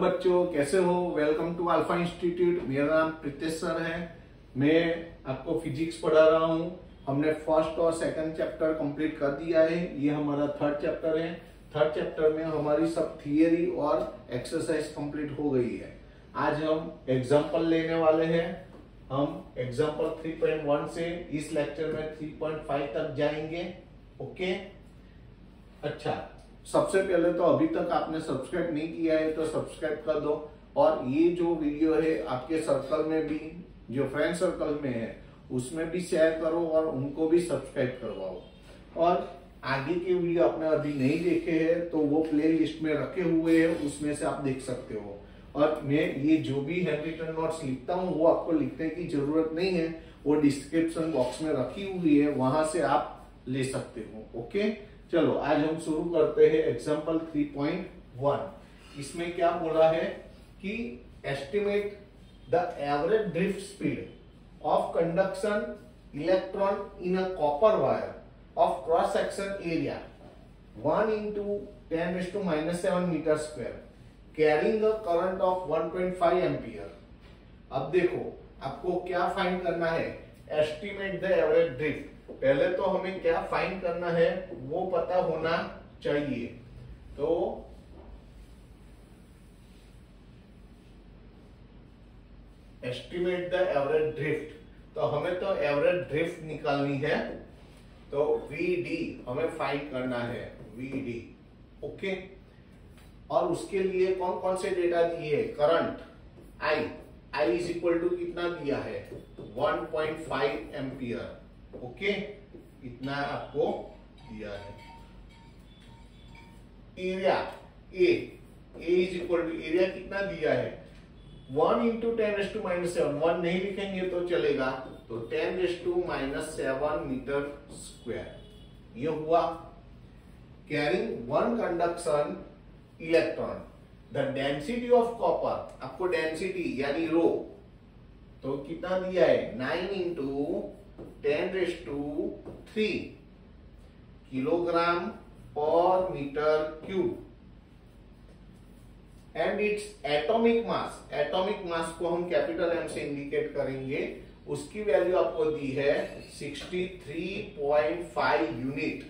बच्चों, कैसे हो? Welcome to alpha institute. मेरा नाम प्रीतेश सर है। मैं आपको फिजिक्स पढ़ा रहा हूँ। हमने फर्स्ट और सेकंड चैप्टर कंप्लीट कर दिया है। ये हमारा थर्ड चैप्टर है। थर्ड चैप्टर में हमारी सब थियरी और एक्सरसाइज कंप्लीट हो गई है। आज हम एग्जाम्पल लेने वाले हैं। हम एग्जाम्पल 3.1 से इस लेक्चर में 3.5 तक जाएंगे। ओके, अच्छा, सबसे पहले तो अभी तक आपने सब्सक्राइब नहीं किया है तो सब्सक्राइब कर दो, और ये जो वीडियो है आपके सर्कल में भी, जो फ्रेंड सर्कल में है उसमें भी शेयर करो और उनको भी सब्सक्राइब करवाओ। और आगे के वीडियो आपने अभी नहीं देखे हैं तो वो प्ले लिस्ट में रखे हुए हैं, उसमें से आप देख सकते हो। और मैं ये जो भी हैंड रिटन नोट्स लिखता हूँ वो आपको लिखने की जरूरत नहीं है, वो डिस्क्रिप्शन बॉक्स में रखी हुई है, वहां से आप ले सकते हो। ओके, चलो आज हम शुरू करते हैं एग्जाम्पल 3.1। इसमें क्या बोला है कि estimate the average drift speed of conduction electron in a copper wire of cross section area 1 into 10⁻⁻7 metre square carrying a current of 1.5 ampere. अब देखो, आपको क्या फाइंड करना है? Estimate the average drift. पहले तो हमें क्या फाइंड करना है वो पता होना चाहिए। तो एस्टिमेट द एवरेज ड्रिफ्ट, तो हमें तो एवरेज ड्रिफ्ट निकालनी है। तो VD हमें फाइंड करना है, VD। ओके, और उसके लिए कौन कौन से डेटा दिए है? Current I is equal to कितना दिया है? 1.5 एम्पियर। ओके, इतना आपको दिया है। Area A is equal to, area कितना दिया है? 1 into 10⁻⁻7। 1 नहीं लिखेंगे तो चलेगा, तो 10⁻⁻7 मीटर स्क्वायर ये हुआ। Carrying one conduction electron, the density of copper, आपको डेंसिटी यानी रो तो कितना दिया है? 9 into 10⁻³ kilogram per metre cube. And its atomic mass, atomic mass को हम कैपिटल M से इंडिकेट करेंगे। उसकी वैल्यू आपको दी है 63.5 यूनिट।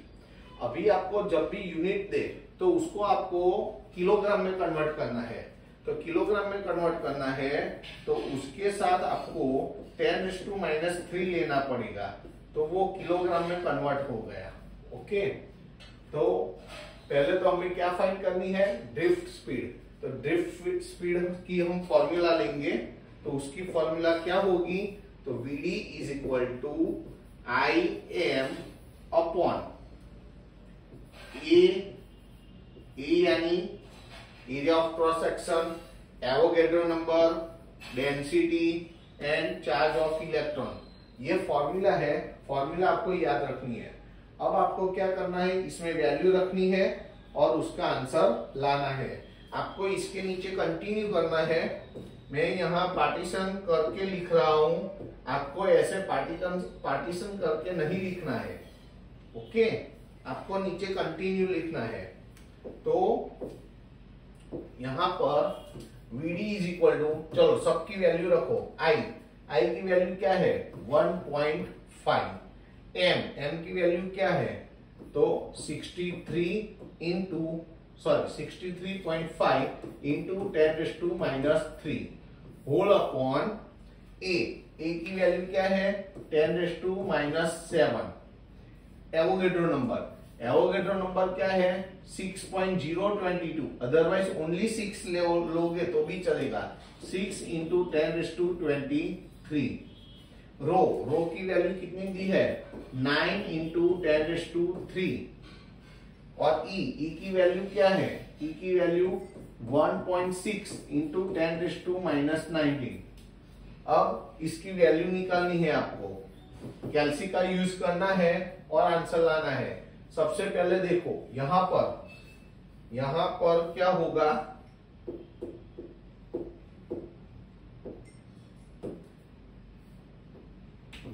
अभी आपको जब भी यूनिट दे तो उसको आपको किलोग्राम में कन्वर्ट करना है। तो किलोग्राम में कन्वर्ट करना है तो उसके साथ आपको 10⁻³ लेना पड़ेगा, तो वो किलोग्राम में कन्वर्ट हो गया। ओके, तो पहले तो हमें क्या फाइंड करनी है? Drift speed. तो ड्रिफ्ट स्पीड की हम फॉर्मूला लेंगे, तो उसकी फॉर्मूला क्या होगी? तो VD is equal to IM upon A यानी area of cross section, Avogadro number, density and charge of electron. ये फॉर्मूला है, फॉर्मूला आपको याद रखनी है। अब आपको क्या करना है? इसमें वैल्यू रखनी है और उसका आंसर लाना है। आपको इसके नीचे कंटिन्यू करना है। मैं यहाँ पार्टीशन करके लिख रहा हूं, आपको ऐसे पार्टीशन करके नहीं लिखना है। ओके, आपको नीचे कंटिन्यू लिखना है। तो यहां पर VD इज इक्वल टू, चलो सबकी वैल्यू रखो। I की वैल्यू क्या है? 1.5। M की वैल्यू क्या है? तो 63.5 इंटू 10⁻³ होल अपॉन A की वैल्यू क्या है? 10⁻⁷। एवोगैड्रो नंबर क्या है? 6.022। अदरवाइज ओनली 6 लोगे तो भी चलेगा। 6 इंटू 10⁻23। रो की वैल्यू कितनी दी है? 9 इंटू 10⁻3। और E की वैल्यू क्या है? E की वैल्यू 1.6 इंटू 10⁻⁻19। अब इसकी वैल्यू निकालनी है आपको, कैलसी का यूज करना है और आंसर लाना है। सबसे पहले देखो यहां पर क्या होगा?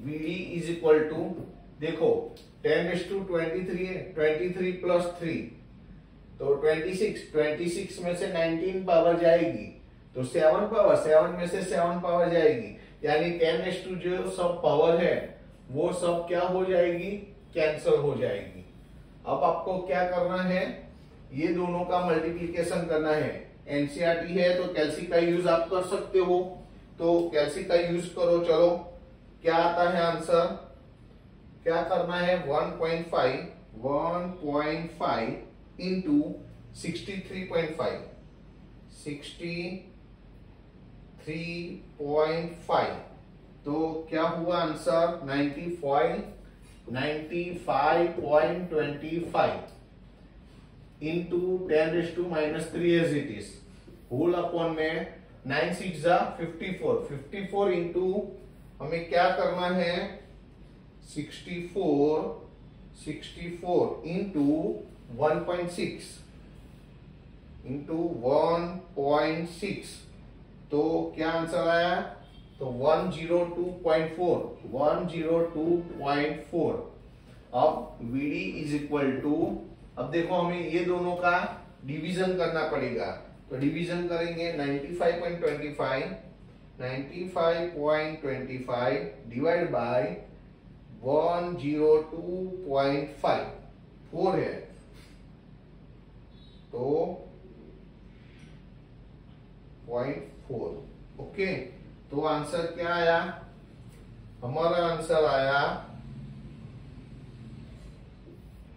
VD इज इक्वल टू, देखो 10⁻23 है, 23 + 3 तो 26 में से 19 पावर जाएगी तो 7 पावर, 7 में से 7 पावर जाएगी, यानी 10 जो सब पावर है वो सब क्या हो जाएगी, कैंसल हो जाएगी। अब आपको क्या करना है, ये दोनों का मल्टीप्लीकेशन करना है। एनसीईआरटी है तो कैलसी का यूज आप कर सकते हो, तो कैलसी का यूज करो। चलो क्या आता है आंसर, क्या करना है, 1.5 इंटू 63.5, 63.5, तो क्या हुआ answer 95.25 into 10⁻³ as it is whole upon में 9 6 54 इंटू हमें क्या करना है 64 इंटू 1.6 तो क्या आंसर आया, तो 102.4। अब VD इज इक्वल टू, अब देखो हमें ये दोनों का डिवीजन करना पड़ेगा, तो डिवीजन करेंगे 95.25 डिवाइड बाय 102.5, 4 है तो 0.4। ओके, तो आंसर क्या आया, हमारा आंसर आया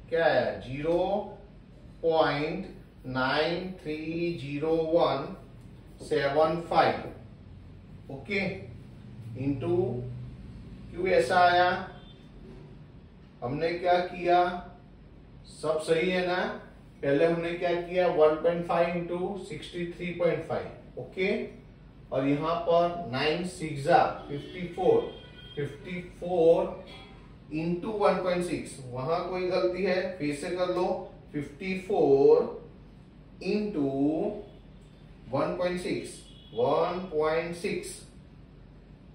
क्या आया 0.930175। ओके, इंटू क्यों ऐसा आया, हमने क्या किया, सब सही है ना, पहले हमने क्या किया 1.5 इंटू 63.5। ओके, और यहां पर 9 6 54 इंटू 1.6, वहां कोई गलती है, फिर से कर लो, 54 इंटू 1.6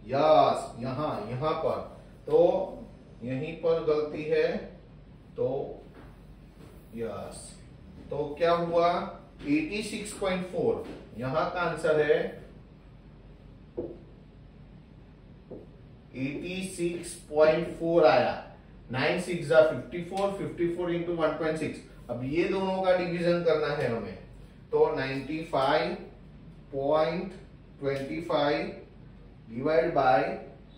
यस, यहां पर तो यहीं पर गलती है, तो यस, तो क्या हुआ 86.4, यहां का आंसर है 86.4 आया। 9 6 54 इंटू 1.6। अब ये दोनों का डिवीजन करना है हमें, तो 95.25 डिवाइड बाय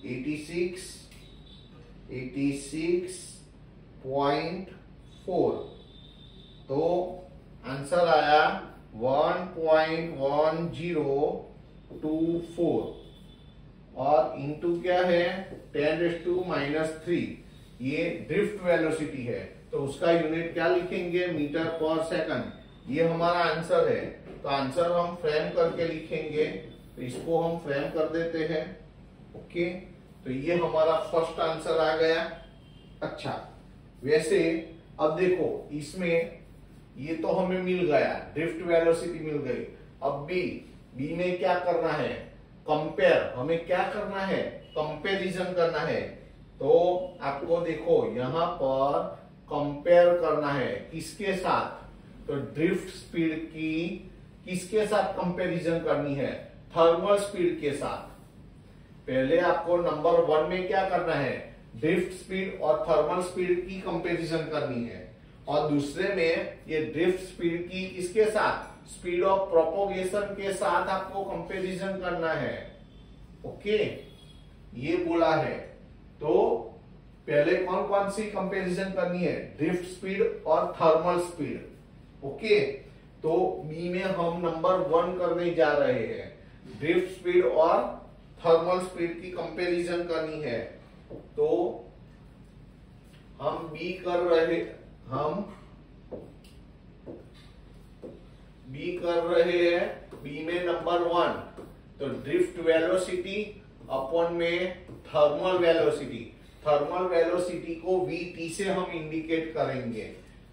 86.4, तो आंसर आया 1.1024 और इंटू क्या है 10⁻⁻3, ये ड्रिफ्ट वेलोसिटी है तो उसका यूनिट क्या लिखेंगे, मीटर पर सेकंड। ये हमारा आंसर है, तो आंसर हम फ्रेम करके लिखेंगे, तो इसको हम फ्रेम कर देते हैं। ओके, तो ये हमारा फर्स्ट आंसर आ गया। अच्छा, वैसे अब देखो इसमें ये तो हमें मिल गया, ड्रिफ्ट वेलोसिटी मिल गई। अब बी में क्या करना है, कंपेयर, हमें क्या करना है, कंपैरिजन करना है। तो आपको देखो यहां पर कंपेयर करना है किसके साथ, तो ड्रिफ्ट स्पीड की किसके साथ कंपैरिजन करनी है, थर्मल स्पीड के साथ। पहले आपको नंबर 1 में क्या करना है, ड्रिफ्ट स्पीड और थर्मल स्पीड की कंपैरिजन करनी है, और दूसरे में ये ड्रिफ्ट स्पीड की किसके साथ, स्पीड ऑफ प्रोपोगेशन के साथ आपको कंपैरिजन करना है। ओके, ये बोला है। तो पहले कौन कौन सी कंपैरिजन करनी है, ड्रिफ्ट स्पीड और थर्मल स्पीड। ओके, तो बी में हम नंबर 1 करने जा रहे हैं, ड्रिफ्ट स्पीड और थर्मल स्पीड की कंपैरिजन करनी है। तो हम बी कर रहे हैं, बी में नंबर 1, तो ड्रिफ्ट वेलोसिटी अपॉन में थर्मल वेलोसिटी। थर्मल वेलोसिटी को VT से हम इंडिकेट करेंगे।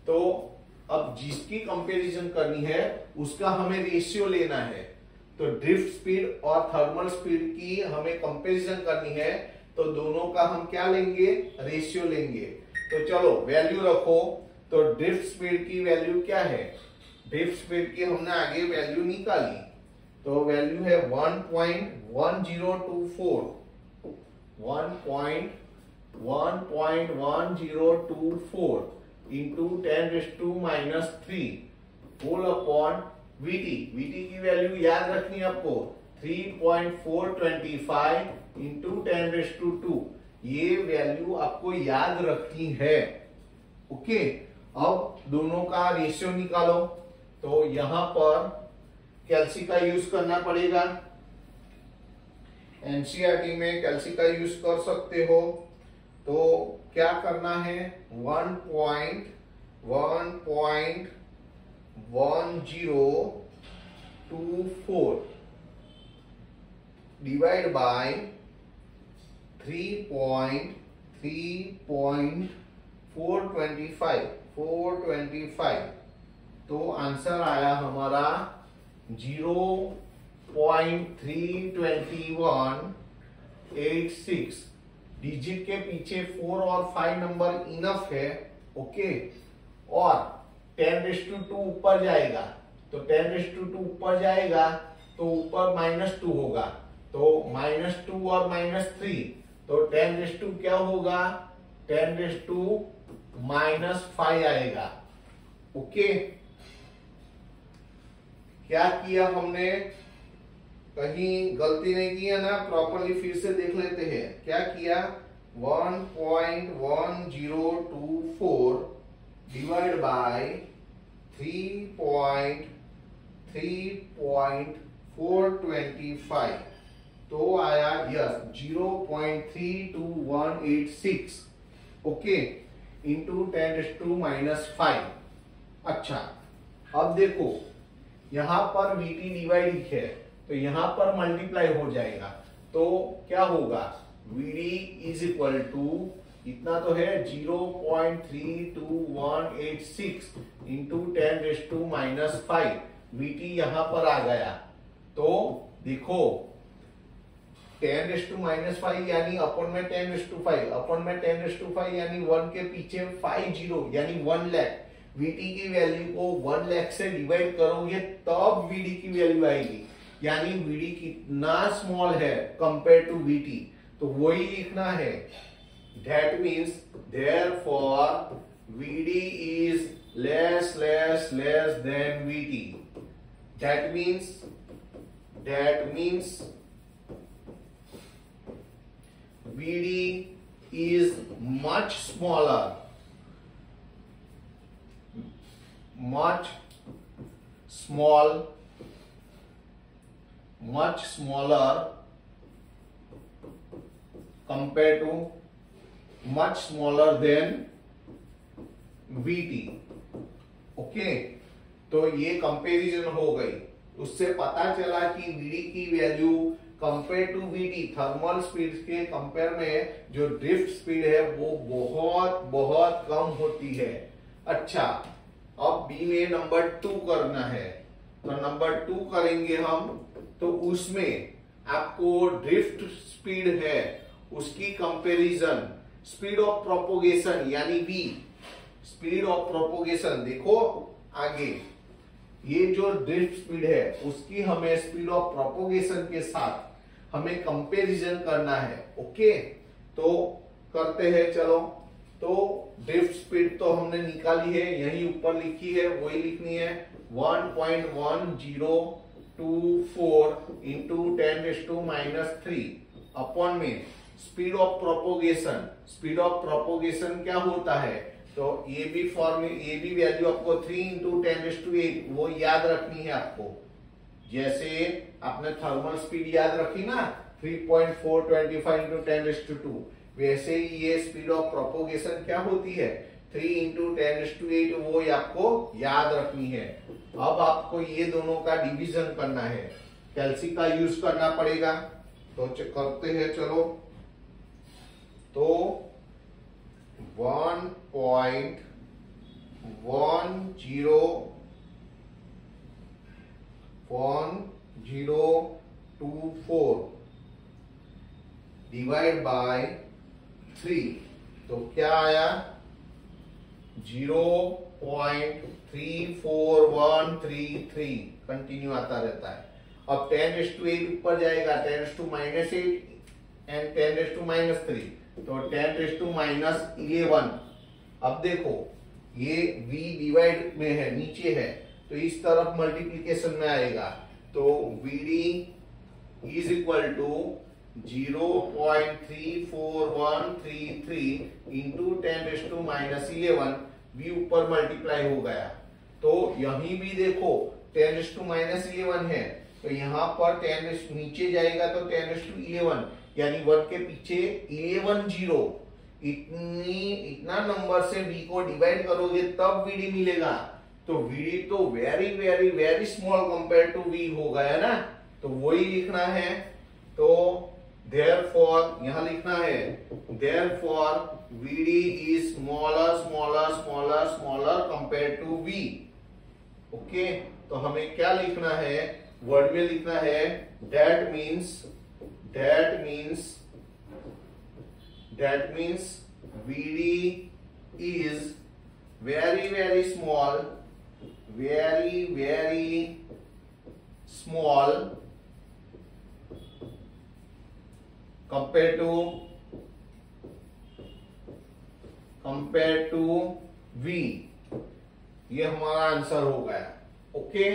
तो अब जिसकी कंपैरिजन करनी है उसका हमें रेशियो लेना है, तो ड्रिफ्ट स्पीड और थर्मल स्पीड की हमें कंपैरिजन करनी है, तो दोनों का हम क्या लेंगे, रेशियो लेंगे। तो चलो वैल्यू रखो, तो ड्रिफ्ट स्पीड की वैल्यू क्या है, ड्रिफ्ट स्पीड की हमने आगे वैल्यू निकाली, तो वैल्यू है 1.1024 into 10⁻³ whole upon VT. VT की वैल्यू याद रखनी है आपको 3.425 इंटू 10⁻²। ये वैल्यू आपको याद रखनी है। ओके, अब दोनों का रेशियो निकालो। तो यहां पर कैल्सी का यूज करना पड़ेगा। एनसीईआरटी में कैल्सी का यूज कर सकते हो। तो क्या करना है, 1.1024 डिवाइड बाय 425। तो आंसर आया हमारा 0.32186। डिजिट के पीछे 4 और 5 नंबर इनफ है। ओके, और 10⁻² ऊपर जाएगा, तो 10⁻² ऊपर जाएगा तो ऊपर -2 होगा, तो -2 और -3, तो 10⁻² क्या होगा, 10⁻⁻5 आएगा। ओके, क्या किया हमने, कहीं गलती नहीं किया ना, प्रॉपरली फिर से देख लेते हैं। क्या किया, 1.1024 डिवाइड बाय 3.425, तो आया यस 0.32186। Okay, into 10⁻⁻5। अच्छा, अब देखो यहां पर वीटी डिवाइड है, तो यहां पर मल्टीप्लाई हो जाएगा, तो क्या होगा, वीडी इज इक्वल टू इतना तो है 0.32186 इंटू 10⁻⁻5। वीटी यहां पर आ गया, तो देखो 10⁻�5 यानी अपन में 10⁻5, अपन में 10⁻5 यानी 1 के पीछे 5 जीरो यानी 1 लाख। वीटी की वैल्यू को 1 लाख से डिवाइड करोगे तब वीडी की वैल्यू आएगी, यानी वीडी कितना स्मॉल है कंपेयर टू वीटी, तो वही लिखना है। That means therefore VD is less than VT. That means VD is much smaller compared to much smaller than VT। Okay, तो ये कंपैरिजन हो गई, उससे पता चला कि VD की value compare to VT thermal speed के कंपेयर में जो ड्रिफ्ट स्पीड है वो बहुत कम होती है। अच्छा, अब बी में नंबर 2 करना है, तो नंबर 2 करेंगे हम, तो उसमें आपको ड्रिफ्ट स्पीड है उसकी कंपैरिजन स्पीड ऑफ प्रोपोगेशन यानी v, स्पीड ऑफ प्रोपोगेशन देखो आगे, ये जो ड्रिफ्ट स्पीड है उसकी हमें स्पीड ऑफ प्रोपोगेशन के साथ हमें कंपैरिजन करना है। ओके, तो करते हैं, चलो। तो ड्रिफ्ट स्पीड तो हमने निकाली है, यही ऊपर लिखी है वही लिखनी है, 1.1024 इंटू 10⁻³ अपॉन में speed of propagation. Speed of propagation क्या होता है, तो ये भी वैल्यू आपको 3 इंटू 10⁸ वो याद रखनी है आपको, जैसे आपने थर्मल स्पीड याद रखी ना 3.425 इंटू 10⁻², वैसे ही ये स्पीड ऑफ प्रोपोगेशन क्या होती है 3 इंटू 10⁸, वो आपको याद रखनी है। अब आपको ये दोनों का डिवीजन करना है, कैल्सी का यूज करना पड़ेगा, तो करते हैं, चलो। तो 1.1024 डिवाइड बाय 3, तो क्या आया 0.34133 कंटिन्यू आता रहता है। अब 10⁸ ऊपर जाएगा, 10⁻⁸ एंड 10⁻³ तो 10⁻11। अब देखो ये v डिवाइड में है, नीचे है, तो इस तरफ मल्टीप्लीकेशन में आएगा, तो vd is equal to 0.34133 into 10⁻11। v ऊपर मल्टीप्लाई हो गया, तो यहीं भी देखो 10⁻11 है, तो यहाँ पर 10 नीचे जाएगा तो 10⁻11, यानी 1 के पीछे 11 जीरो, इतना नंबर से v को डिवाइड करोगे तब vd मिलेगा। तो vd तो very very very small compare to v हो गया ना, तो वही लिखना है। तो therefore यहां लिखना है therefore vd is smaller smaller smaller smaller compared to v। Okay, तो हमें क्या लिखना है, वर्ड में लिखना है that means vd is very very small compared to v। ये हमारा आंसर हो गया। ओके,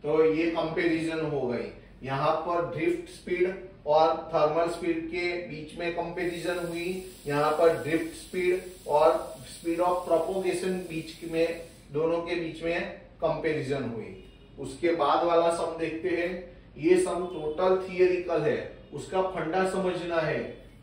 तो ये कंपैरिजन हो गई। यहाँ पर ड्रिफ्ट स्पीड और थर्मल स्पीड के बीच में कंपैरिजन हुई, यहाँ पर ड्रिफ्ट स्पीड और स्पीड ऑफ प्रोपोगेशन बीच में, दोनों के बीच में कंपैरिजन हुई। उसके बाद वाला सम देखते हैं। ये सम टोटल थियरिकल है, उसका फंडा समझना है।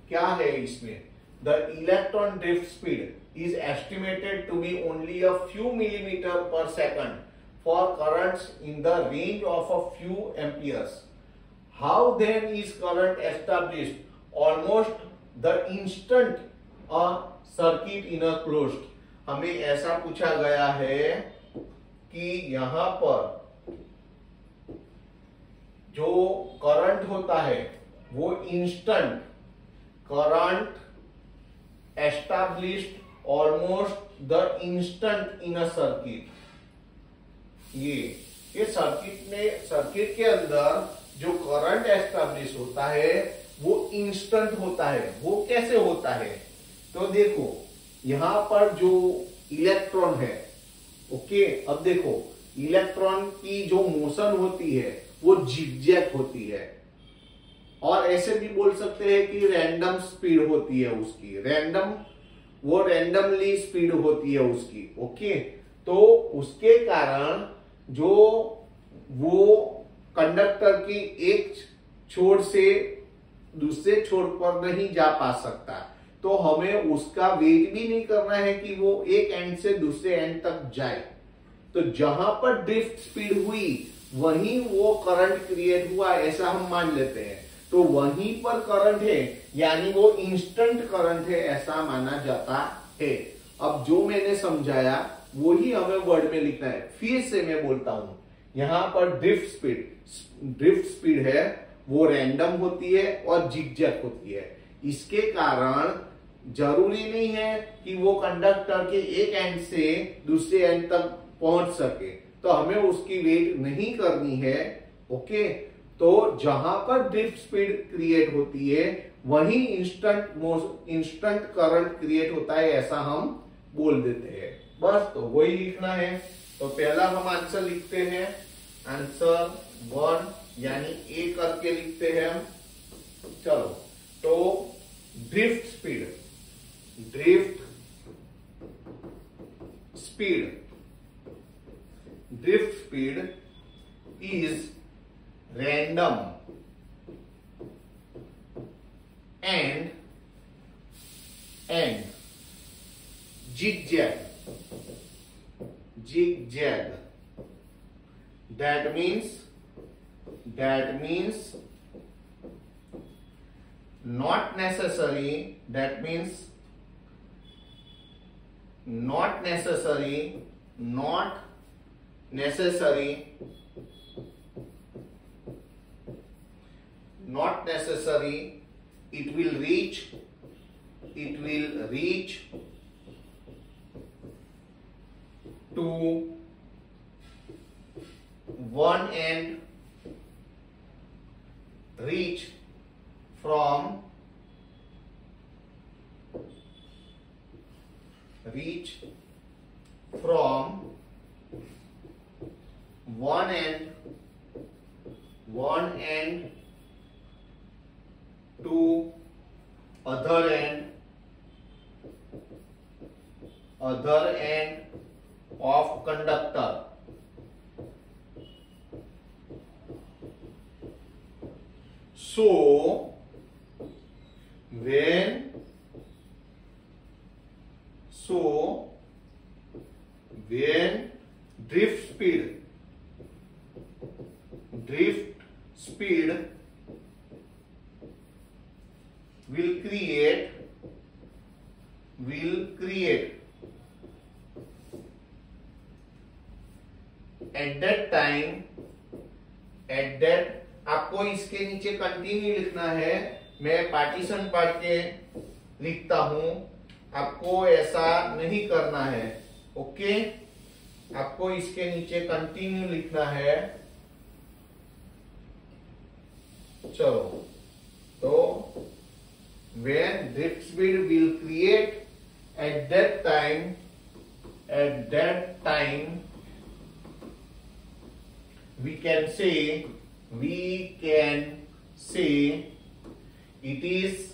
क्या है इसमें, the electron drift speed is estimated to be only a few millimetre per second for currents in the range of a few amperes. How then is current established almost the instant a circuit in a closed? हमें ऐसा पूछा गया है कि यहां पर जो current होता है वो instant, current established almost the instant in a circuit. ये सर्किट के अंदर जो करंट एस्टैब्लिश होता है वो इंस्टेंट होता है। वो कैसे होता है, तो देखो यहां पर जो इलेक्ट्रॉन है, ओके, अब देखो इलेक्ट्रॉन की जो मोशन होती है वो जिगजैग होती है, और ऐसे भी बोल सकते हैं कि रैंडम स्पीड होती है उसकी, रैंडमली स्पीड होती है उसकी। ओके, तो उसके कारण जो वो कंडक्टर की एक छोर से दूसरे छोर पर नहीं जा पा सकता, तो हमें उसका वेट भी नहीं करना है कि वो एक एंड से दूसरे एंड तक जाए। तो जहां पर ड्रिफ्ट स्पीड हुई वहीं वो करंट क्रिएट हुआ, ऐसा हम मान लेते हैं। तो वहीं पर करंट है, यानी वो इंस्टेंट करंट है, ऐसा माना जाता है। अब जो मैंने समझाया वही हमें वर्ड में लिखना है। फिर से मैं बोलता हूं, यहां पर ड्रिफ्ट स्पीड है वो रैंडम होती है और जिगजैग होती है। इसके कारण जरूरी नहीं है कि वो कंडक्टर के एक एंड से दूसरे एंड तक पहुंच सके, तो हमें उसकी वेट नहीं करनी है। ओके, तो जहां पर ड्रिफ्ट स्पीड क्रिएट होती है वहीं इंस्टेंट करंट क्रिएट होता है, ऐसा हम बोल देते हैं। बस, तो वही लिखना है। तो पहला हम आंसर लिखते हैं, आंसर 1 यानी ए करके लिखते हैं हम। चलो, तो drift speed is random and zigzag. That means not necessary it will reach to one end, reach from one end to other end of conductor. So when drift speed will create at that आपको इसके नीचे continue लिखना है। मैं partition पढ़ के लिखता हूं, आपको ऐसा नहीं करना है। ओके, आपको इसके नीचे कंटिन्यू लिखना है। चलो, तो when drift speed will create at that time we can say it is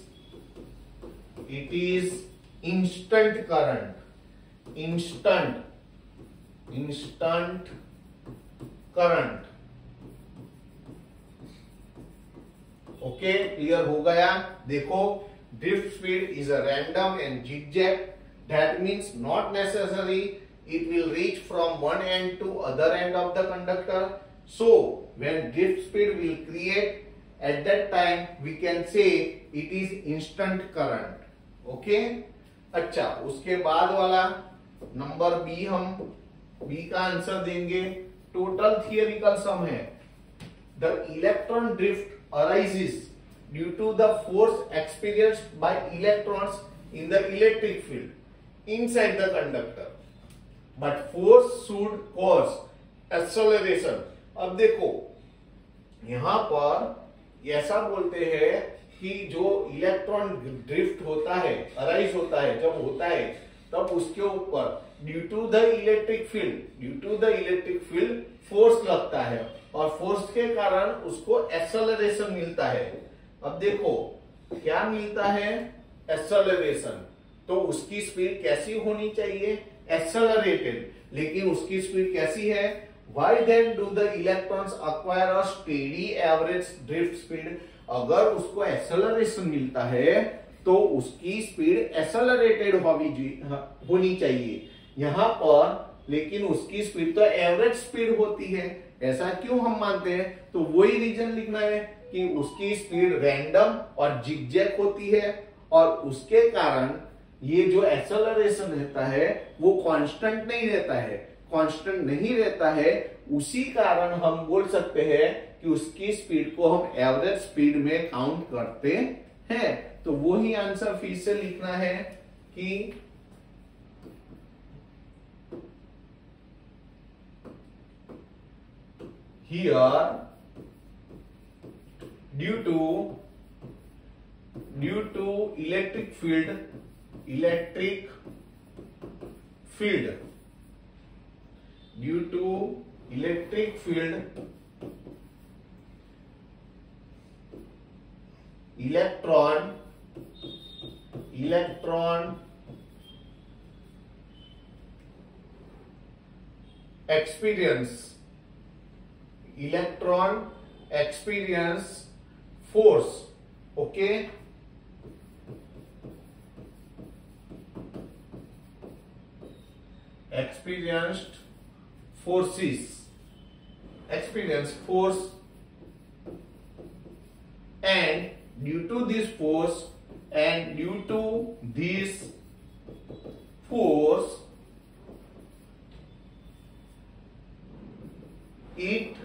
instant current. Okay, clear हो गया। देखो, drift speed is a random and zigzag. That means not necessary it will reach from one end to other end of the conductor. So when drift speed will create at that time we can say it is instant current. Okay? अच्छा, उसके बाद वाला number B, हम B का answer देंगे। Total थियरिकल सम है। The electron drift arises due to the force experienced by electrons in the electric field inside the conductor, but force should cause acceleration. अब देखो, यहां पर ऐसा बोलते हैं कि जो इलेक्ट्रॉन ड्रिफ्ट होता है, अराइज होता है, जब होता है तब उसके ऊपर due to the electric field force लगता है और फोर्स के कारण उसको एक्सेलरेशन मिलता है। अब देखो क्या मिलता है, एक्सेलरेशन। तो उसकी स्पीड कैसी होनी चाहिए, एक्सेलरेटेड। लेकिन उसकी स्पीड कैसी है, why then do the electrons acquire a steady average drift speed? अगर उसको एक्सेलरेशन मिलता है तो उसकी स्पीड एक्सेलरेटेड होनी चाहिए यहां पर, लेकिन उसकी स्पीड तो एवरेज स्पीड होती है। ऐसा क्यों हम मानते हैं, तो वही रीजन लिखना है कि उसकी स्पीड रैंडम और जिगजैग होती है और उसके कारण ये जो एक्सेलरेशन रहता है वो कांस्टेंट नहीं रहता है। उसी कारण हम बोल सकते हैं कि उसकी स्पीड को हम एवरेज स्पीड में काउंट करते हैं। तो वो ही आंसर फिर से लिखना है कि here due to electric field electron experience force. Okay, experience force, and due to this force it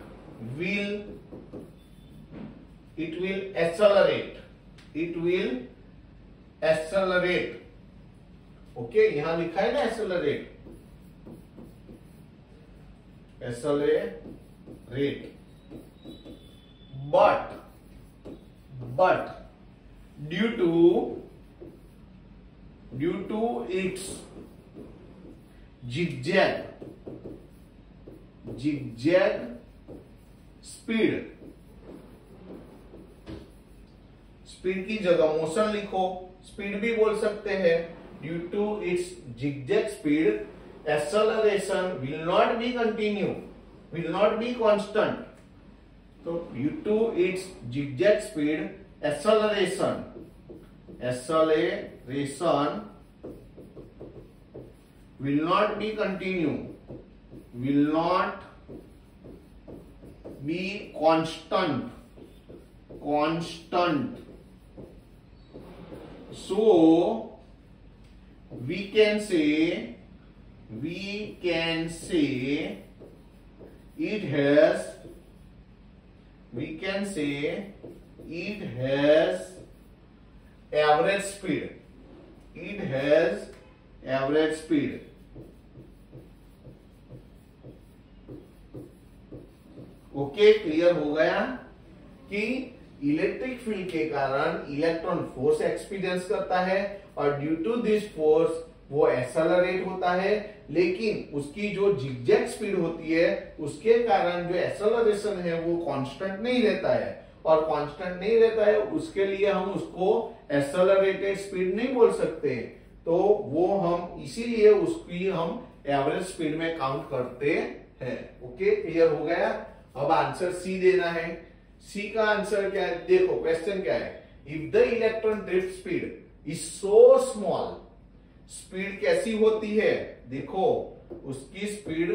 will accelerate. Okay, यहां लिखा है ना accelerate. accelerate. But due to its zigzag speed की जगह मोशन लिखो, स्पीड भी बोल सकते हैं। Due to its zigzag speed, acceleration will not be continue, will not be constant. तो due to its zigzag speed, acceleration will not be continue, will not be constant. So we can say it has average speed. It has average speed. Okay, clear हो गया कि electric field के कारण electron force experience करता है और due to this force वो accelerate होता है, लेकिन उसकी जो zigzag स्पीड होती है उसके कारण जो एक्सेलरेशन है वो कांस्टेंट नहीं रहता है, और कांस्टेंट नहीं रहता है उसके लिए हम उसको एक्सेलरेटेड स्पीड नहीं बोल सकते। तो वो हम इसीलिए उसकी हम एवरेज स्पीड में काउंट करते हैं। ओके, क्लियर हो गया। अब आंसर सी देना है। सी का आंसर क्या है, देखो क्वेश्चन क्या है, if the electron drift speed is so small, speed कैसी होती है, देखो उसकी स्पीड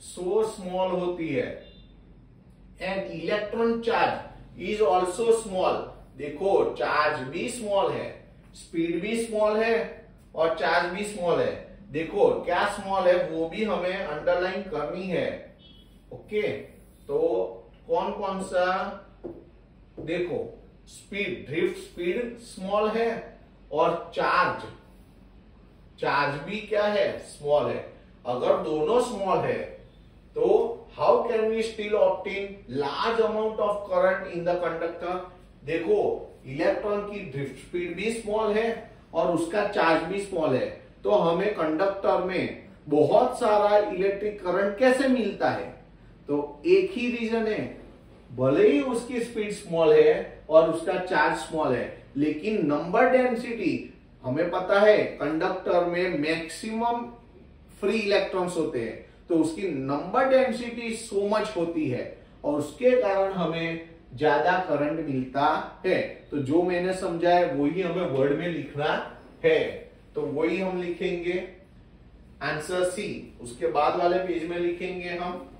सो स्मॉल होती है, and electron charge is also small, देखो चार्ज भी स्मॉल है, स्पीड भी स्मॉल है और चार्ज भी स्मॉल है। देखो क्या स्मॉल है वो भी हमें अंडरलाइन करनी है। ओके, तो कौन कौन सा, देखो स्पीड, ड्रिफ्ट स्पीड स्मॉल है और चार्ज भी क्या है, स्मॉल है। अगर दोनों स्मॉल है तो how can we still obtain large amount of current in the conductor. देखो इलेक्ट्रॉन की ड्रिफ्ट स्पीड भी स्मॉल है और उसका चार्ज भी स्मॉल है, तो हमें कंडक्टर में बहुत सारा इलेक्ट्रिक करंट कैसे मिलता है। तो एक ही रीजन है, भले ही उसकी स्पीड स्मॉल है और उसका चार्ज स्मॉल है, लेकिन नंबर डेंसिटी हमें पता है कंडक्टर में मैक्सिमम फ्री इलेक्ट्रॉन्स होते हैं, तो उसकी नंबर डेंसिटी सो मच होती है और उसके कारण हमें ज्यादा करंट मिलता है। तो जो मैंने समझा है वही हमें वर्ड में लिखना है, तो वही हम लिखेंगे आंसर सी। उसके बाद वाले पेज में लिखेंगे हम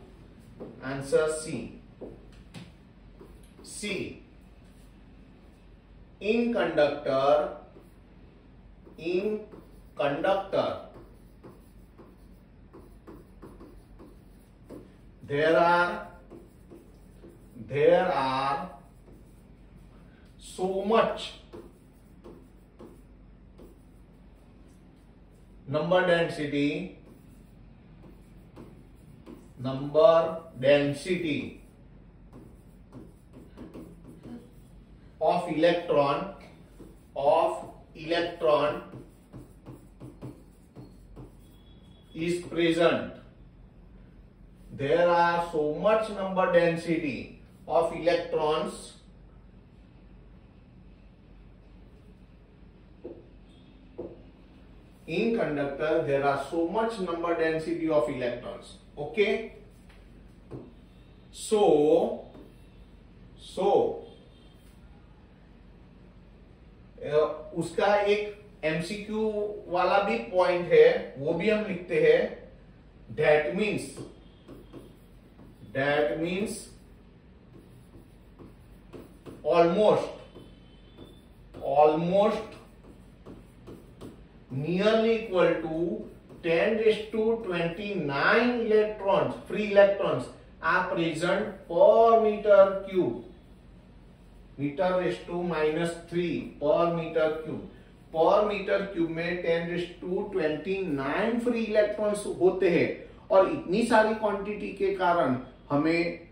answer C. In conductor there are so much number density of electron is present. There are so much number density of electrons in conductor. There are so much number density of electrons. Okay. So उसका एक MCQ वाला भी point है, वो भी हम लिखते हैं। That means almost nearly equal to 10⁻29 electrons, free electrons are present per meter cube. (10⁻³ per meter cube. पर मीटर क्यूब में 10⁻29 फ्री इलेक्ट्रॉन्स होते हैं और इतनी सारी क्वांटिटी के कारण हमें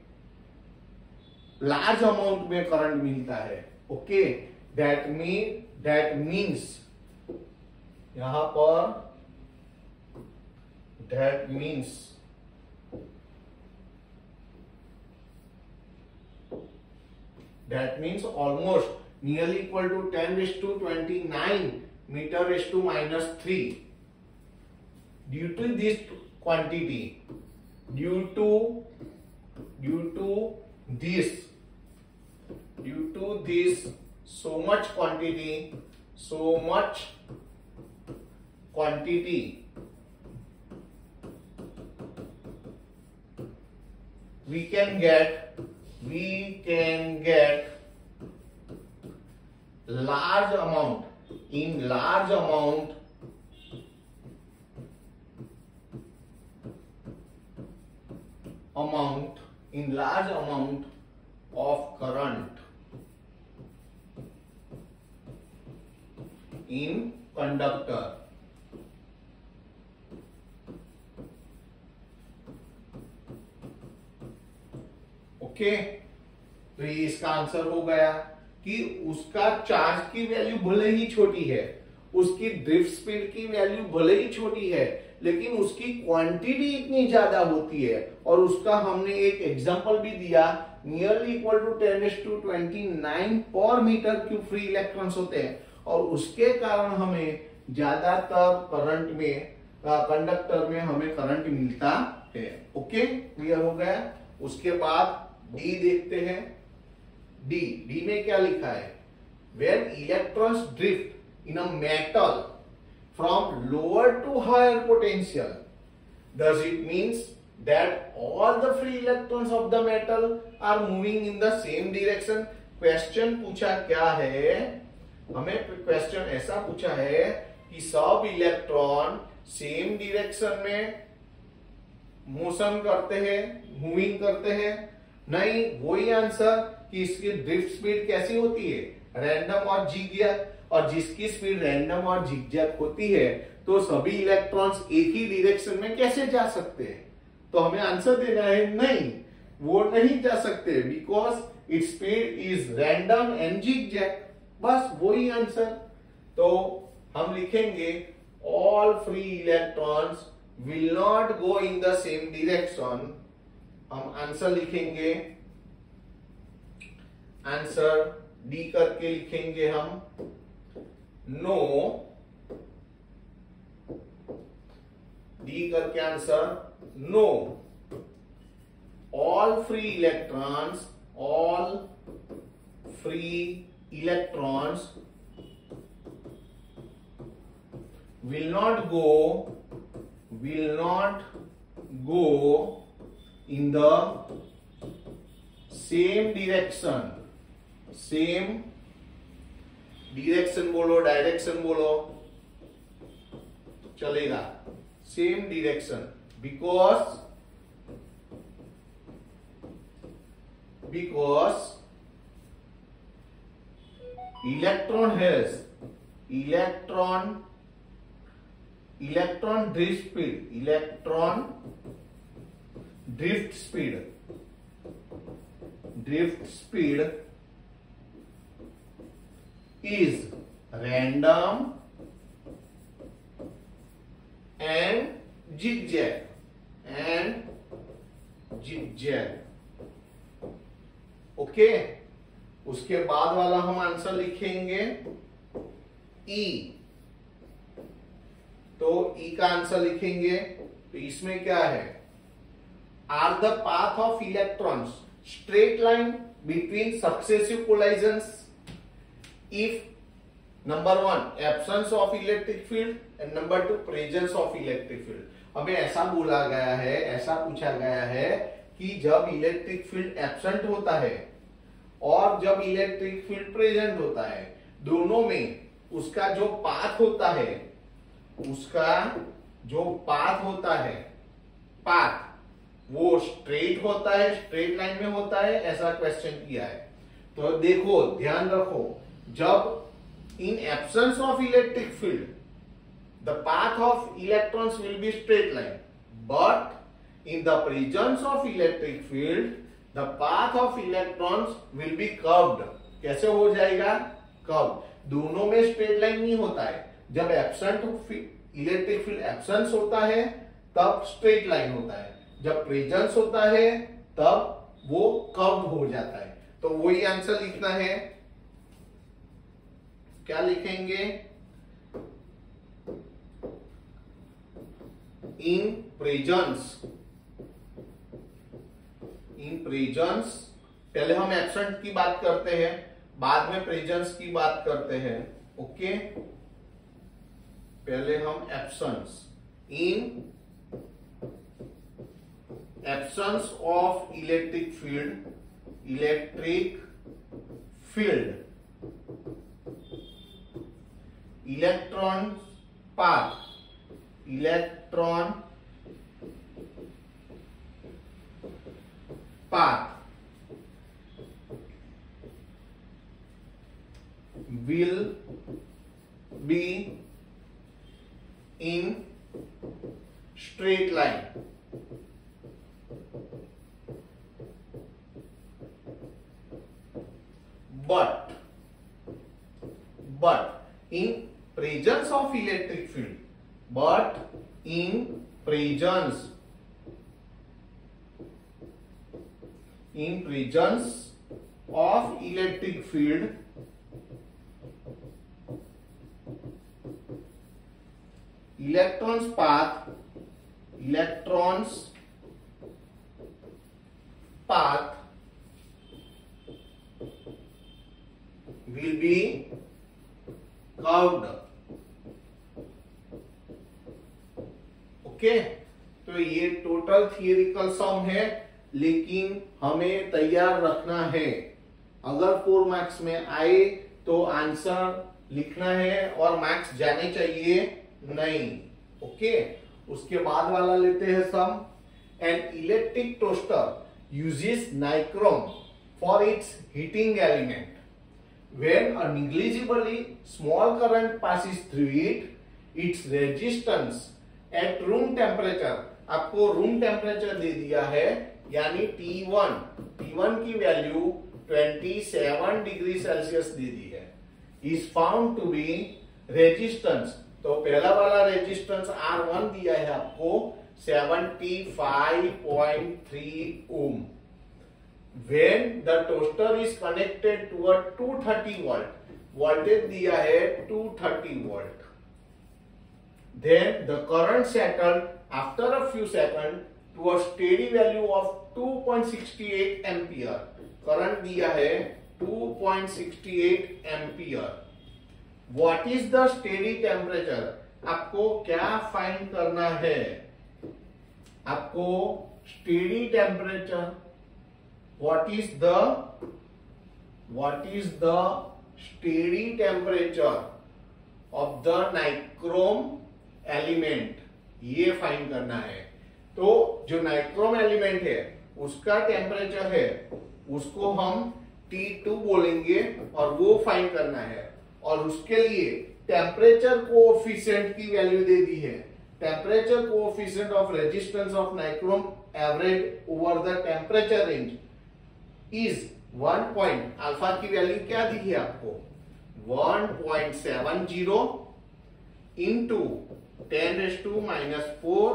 लार्ज अमाउंट में करंट मिलता है। ओके, दैट मीन्स यहां पर that means almost nearly equal to 10⁻29 meter⁻³ due to this quantity, due to this so much quantity we can get large amount of current in conductor। Okay, तो ये इसका answer हो गया कि उसका charge की वैल्यू भले ही छोटी है, उसकी ड्रिफ्ट स्पीड की वैल्यू भले ही छोटी है, लेकिन उसकी क्वांटिटी इतनी ज्यादा होती है। और उसका हमने एक एग्जांपल भी दिया, नियरली इक्वल टू 10⁻29 पर मीटर क्यूब फ्री इलेक्ट्रॉन्स होते हैं, और उसके कारण हमें ज्यादातर करंट में कंडक्टर में हमें करंट मिलता है। ओके, क्लियर हो गया। उसके बाद डी देखते हैं। डी में क्या लिखा है? When electrons drift in a metal from lower to higher potential, does it means that all the free electrons of the metal are moving in the same direction? Question पूछा क्या है? हमें क्वेश्चन ऐसा पूछा है कि सब इलेक्ट्रॉन सेम डायरेक्शन में मोशन करते हैं, मूविंग करते हैं? नहीं, वही आंसर कि इसकी ड्रिफ्ट स्पीड कैसी होती है? रैंडम और जिगजैग। और जिसकी स्पीड रैंडम और जिगजैग होती है तो सभी इलेक्ट्रॉन्स एक ही डायरेक्शन में कैसे जा सकते हैं? तो हमें आंसर देना है नहीं, वो नहीं जा सकते, because its speed is random and zigzag. बस वही आंसर। तो हम लिखेंगे all free electrons will not go in the same direction. हम आंसर लिखेंगे, आंसर डी करके लिखेंगे हम, नो। डी करके answer no, all free electrons will not go in the same direction बोलो, डायरेक्शन बोलो, चलेगा, same direction, because electron has electron drift speed is random and zigzag okay. उसके बाद वाला हम आंसर लिखेंगे ई। तो ई का आंसर लिखेंगे तो इसमें क्या है? Are the path of electrons straight line between successive collisions if number 1 absence of electric field and number 2 presence of electric field. हमें ऐसा बोला गया है, ऐसा पूछा गया है कि जब इलेक्ट्रिक फील्ड एब्सेंट होता है और जब इलेक्ट्रिक फील्ड प्रेजेंट होता है, दोनों में उसका जो पाथ होता है, वो स्ट्रेट होता है, स्ट्रेट लाइन में होता है, ऐसा क्वेश्चन किया है। तो देखो, ध्यान रखो, जब in absence of electric field the path of electrons will be straight line, but in the presence of electric field the path of electrons will be curved. कैसे हो जाएगा? कर्व. दोनों में स्ट्रेट लाइन नहीं होता है. जब एब्सेंट इलेक्ट्रिक फील्ड एब्सेंस होता है तब स्ट्रेट लाइन होता है, जब प्रेजेंस होता है तब वो कर्व हो जाता है. तो वही आंसर लिखना है. क्या लिखेंगे? In presence. पहले हम एब्सेंट की बात करते हैं, बाद में प्रेजेंस की बात करते हैं. ओके, पहले हम absence. In absence of electric field, electron path will be in straight line. But in presence of electric field, in presence of electric field, electrons path will be curved. Okay, तो ये total थियरिकल सम है, लेकिन हमें तैयार रखना है. अगर 4 marks में आए तो आंसर लिखना है और मार्क्स जाने चाहिए नहीं. ओके, उसके बाद वाला लेते हैं sum. An electric toaster uses nichrome for its heating element. When a negligibly small current passes through it, its resistance at room temperature, आपको रूम टेम्परेचर दे दिया है, यानी T1 की वैल्यू 27 डिग्री सेल्सियस दे दी है, is found to be resistance. तो पहला वाला resistance R1 दिया है आपको 75.3 ओम. When the toaster is connected to a 230 volt, voltage दिया है 230 volt. Then the current settled after a few seconds to a steady value of 2.68 ampere. Current दिया है 2.68 ampere. What is the steady temperature? आपको क्या find करना है? आपको steady temperature, what is the steady temperature of the nichrome element, ये find करना है. तो जो नाइक्रोम एलिमेंट है उसका टेम्परेचर है, उसको हम T2 बोलेंगे और वो फाइंड करना है. और उसके लिए टेम्परेचर कोएफिशिएंट की वैल्यू दे दी है. Temperature coefficient of resistance of nichrome average over the temperature range is 1 point. Alpha की वैल्यू क्या दी है आपको? 1.70 इंटू 10⁻⁻4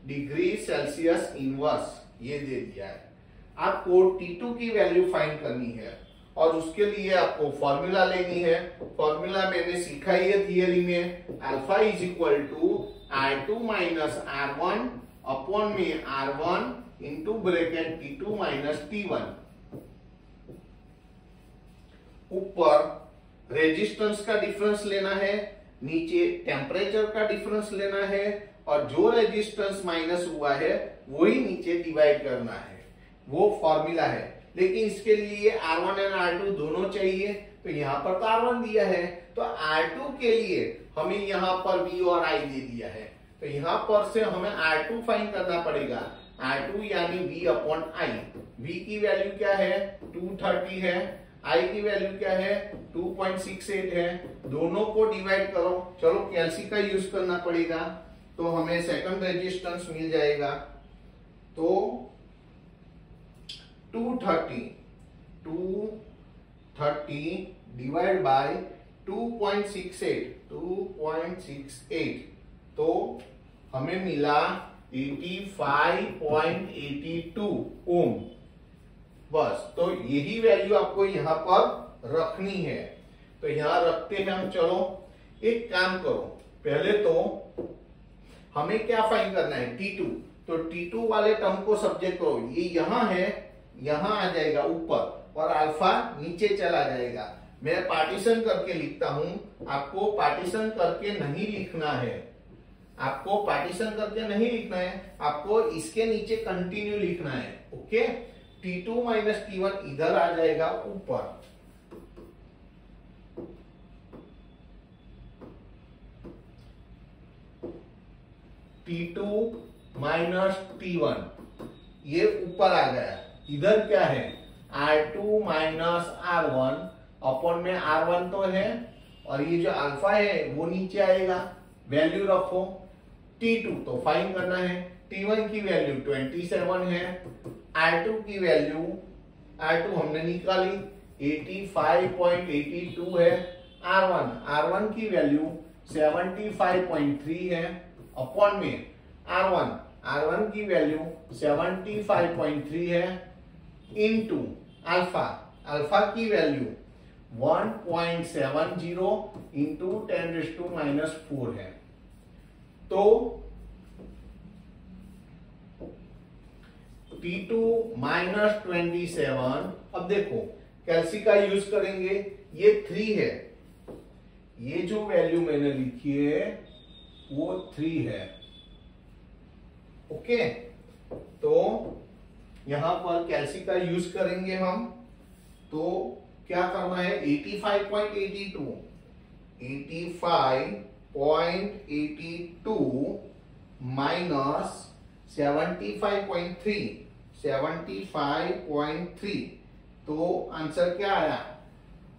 डिग्री सेल्सियस इनवर्स, ये दे दिया है. आपको T2 की वैल्यू फाइंड करनी है और उसके लिए आपको फॉर्मूला लेनी है. फॉर्मूला मैंने सीखा ही है थियरी में. Alpha is equal to R2 minus R1 upon में R1 into bracket T2 minus T1. ऊपर रेजिस्टेंस का डिफरेंस लेना है, नीचे टेम्परेचर का डिफरेंस लेना है, और जो रेजिस्टेंस माइनस हुआ है वही नीचे डिवाइड करना है. वो फॉर्मूला है. लेकिन इसके लिए R1 और R2 दोनों चाहिए. तो यहाँ पर तो R1 दिया है, तो R2 के लिए हमें यहाँ पर V और I दे दिया है. तो यहाँ पर से हमें R2 फाइंड करना पड़ेगा. R2 यानी V अपॉन I. V की वैल्यू क्या है? 230 है. I की वैल्यू क्या है? 2.68 है. दोनों को डिवाइड करो. चलो कैलसी का यूज करना पड़ेगा, तो हमें सेकंड रेजिस्टेंस मिल जाएगा. तो 230 डिवाइड बाय 2.68 तो हमें मिला 85.82 ओम। बस, तो यही वैल्यू आपको यहां पर रखनी है। तो यहां रखते हैं हम। चलो एक काम करो, पहले तो हमें क्या फाइंड करना है, T2। तो T2 वाले टर्म को सब्जेक्ट करो, ये यहां है, यहां आ जाएगा ऊपर और अल्फा नीचे चला जाएगा। मैं पार्टीशन करके लिखता हूं, आपको पार्टीशन करके नहीं लिखना है, आपको पार्टीशन करके नहीं लिखना है, आपको इसके नीचे कंटिन्यू लिखना है। ओके, T2 माइनस T1 इधर आ जाएगा ऊपर, T2 माइनस T1 ये ऊपर आ गया। इधर क्या है, R2 माइनस R1 अपॉन में R1 तो है, और ये जो अल्फा है वो नीचे आएगा। वैल्यू रखो, T2 तो फाइंड करना है, T1 की वैल्यू 27 है, R2 की वैल्यू, R2 हमने निकाली 85.82 है, R1 की वैल्यू 75.3 है, अपॉन में R1 की वैल्यू 75.3 है, इनटू अल्फा की वैल्यू 1.70 इंटू 10⁻⁻⁴ है। तो T2 माइनस 27, अब देखो कैल्सी का यूज करेंगे, ये 3 है, ये जो वैल्यू मैंने लिखी है वो 3 है। ओके, तो यहां पर कैल्सी का यूज करेंगे हम। तो क्या करना है, 85.82 माइनस 75.3, तो आंसर क्या आया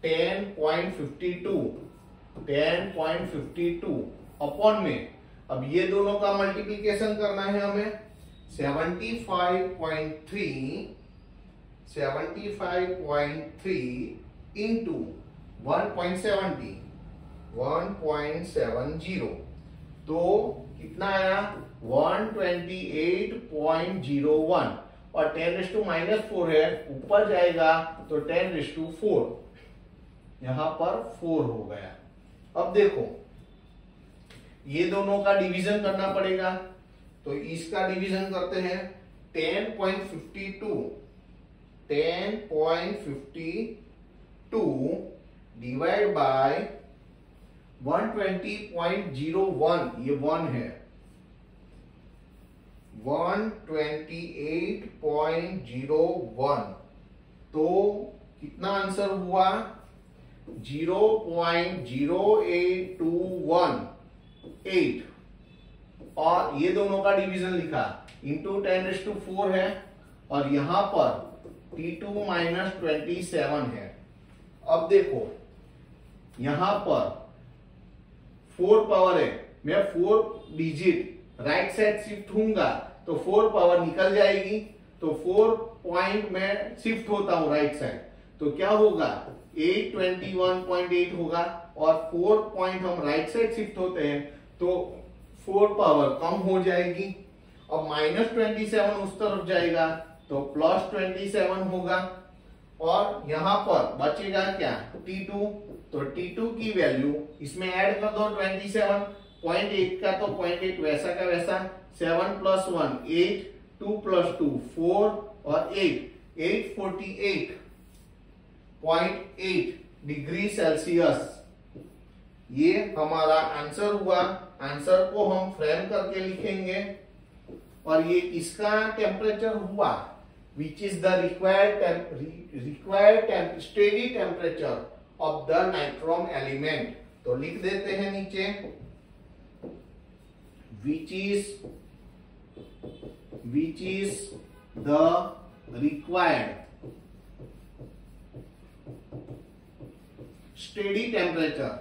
10.52 अपॉन में, अब ये दोनों का मल्टीप्लीकेशन करना है हमें, 75.3 इंटू 1.70 तो कितना आया 128.01, और 10⁻⁴ है, ऊपर जाएगा तो 10⁴, यहां पर 4 हो गया। अब देखो ये दोनों का डिवीजन करना पड़ेगा, तो इसका डिवीजन करते हैं, 10.52 डिवाइड बाय 120.01, ये 1 है, 128.01, तो कितना आंसर हुआ 0.08218, और ये दोनों का डिवीजन लिखा इंटू 10⁻⁴ है, और यहां पर T2 माइनस 27 है। अब देखो यहां पर 4 पावर है, मैं 4 डिजिट राइट साइड शिफ्ट होऊंगा तो 4 पावर निकल जाएगी, तो 4 पॉइंट में शिफ्ट होता हूं राइट साइड, तो क्या होगा 821.8 होगा, और 4 पॉइंट हम राइट साइड शिफ्ट होते हैं तो 4 पावर कम हो जाएगी। अब -27 उस तरफ जाएगा तो +27 होगा, और यहां पर बचेगा क्या T2, तो T2 की वैल्यू इसमें ऐड कर दो 27, 0.8 का तो 0.8 वैसा का वैसा, 7 + 1 8, 2 + 2 4 और 848.8 डिग्री सेल्सियस, ये हमारा आंसर हुआ। आंसर को हम फ्रेम करके लिखेंगे, और ये इसका टेम्परेचर हुआ which is the required steady temperature of the nichrome element. तो लिख देते हैं नीचे which is the required steady temperature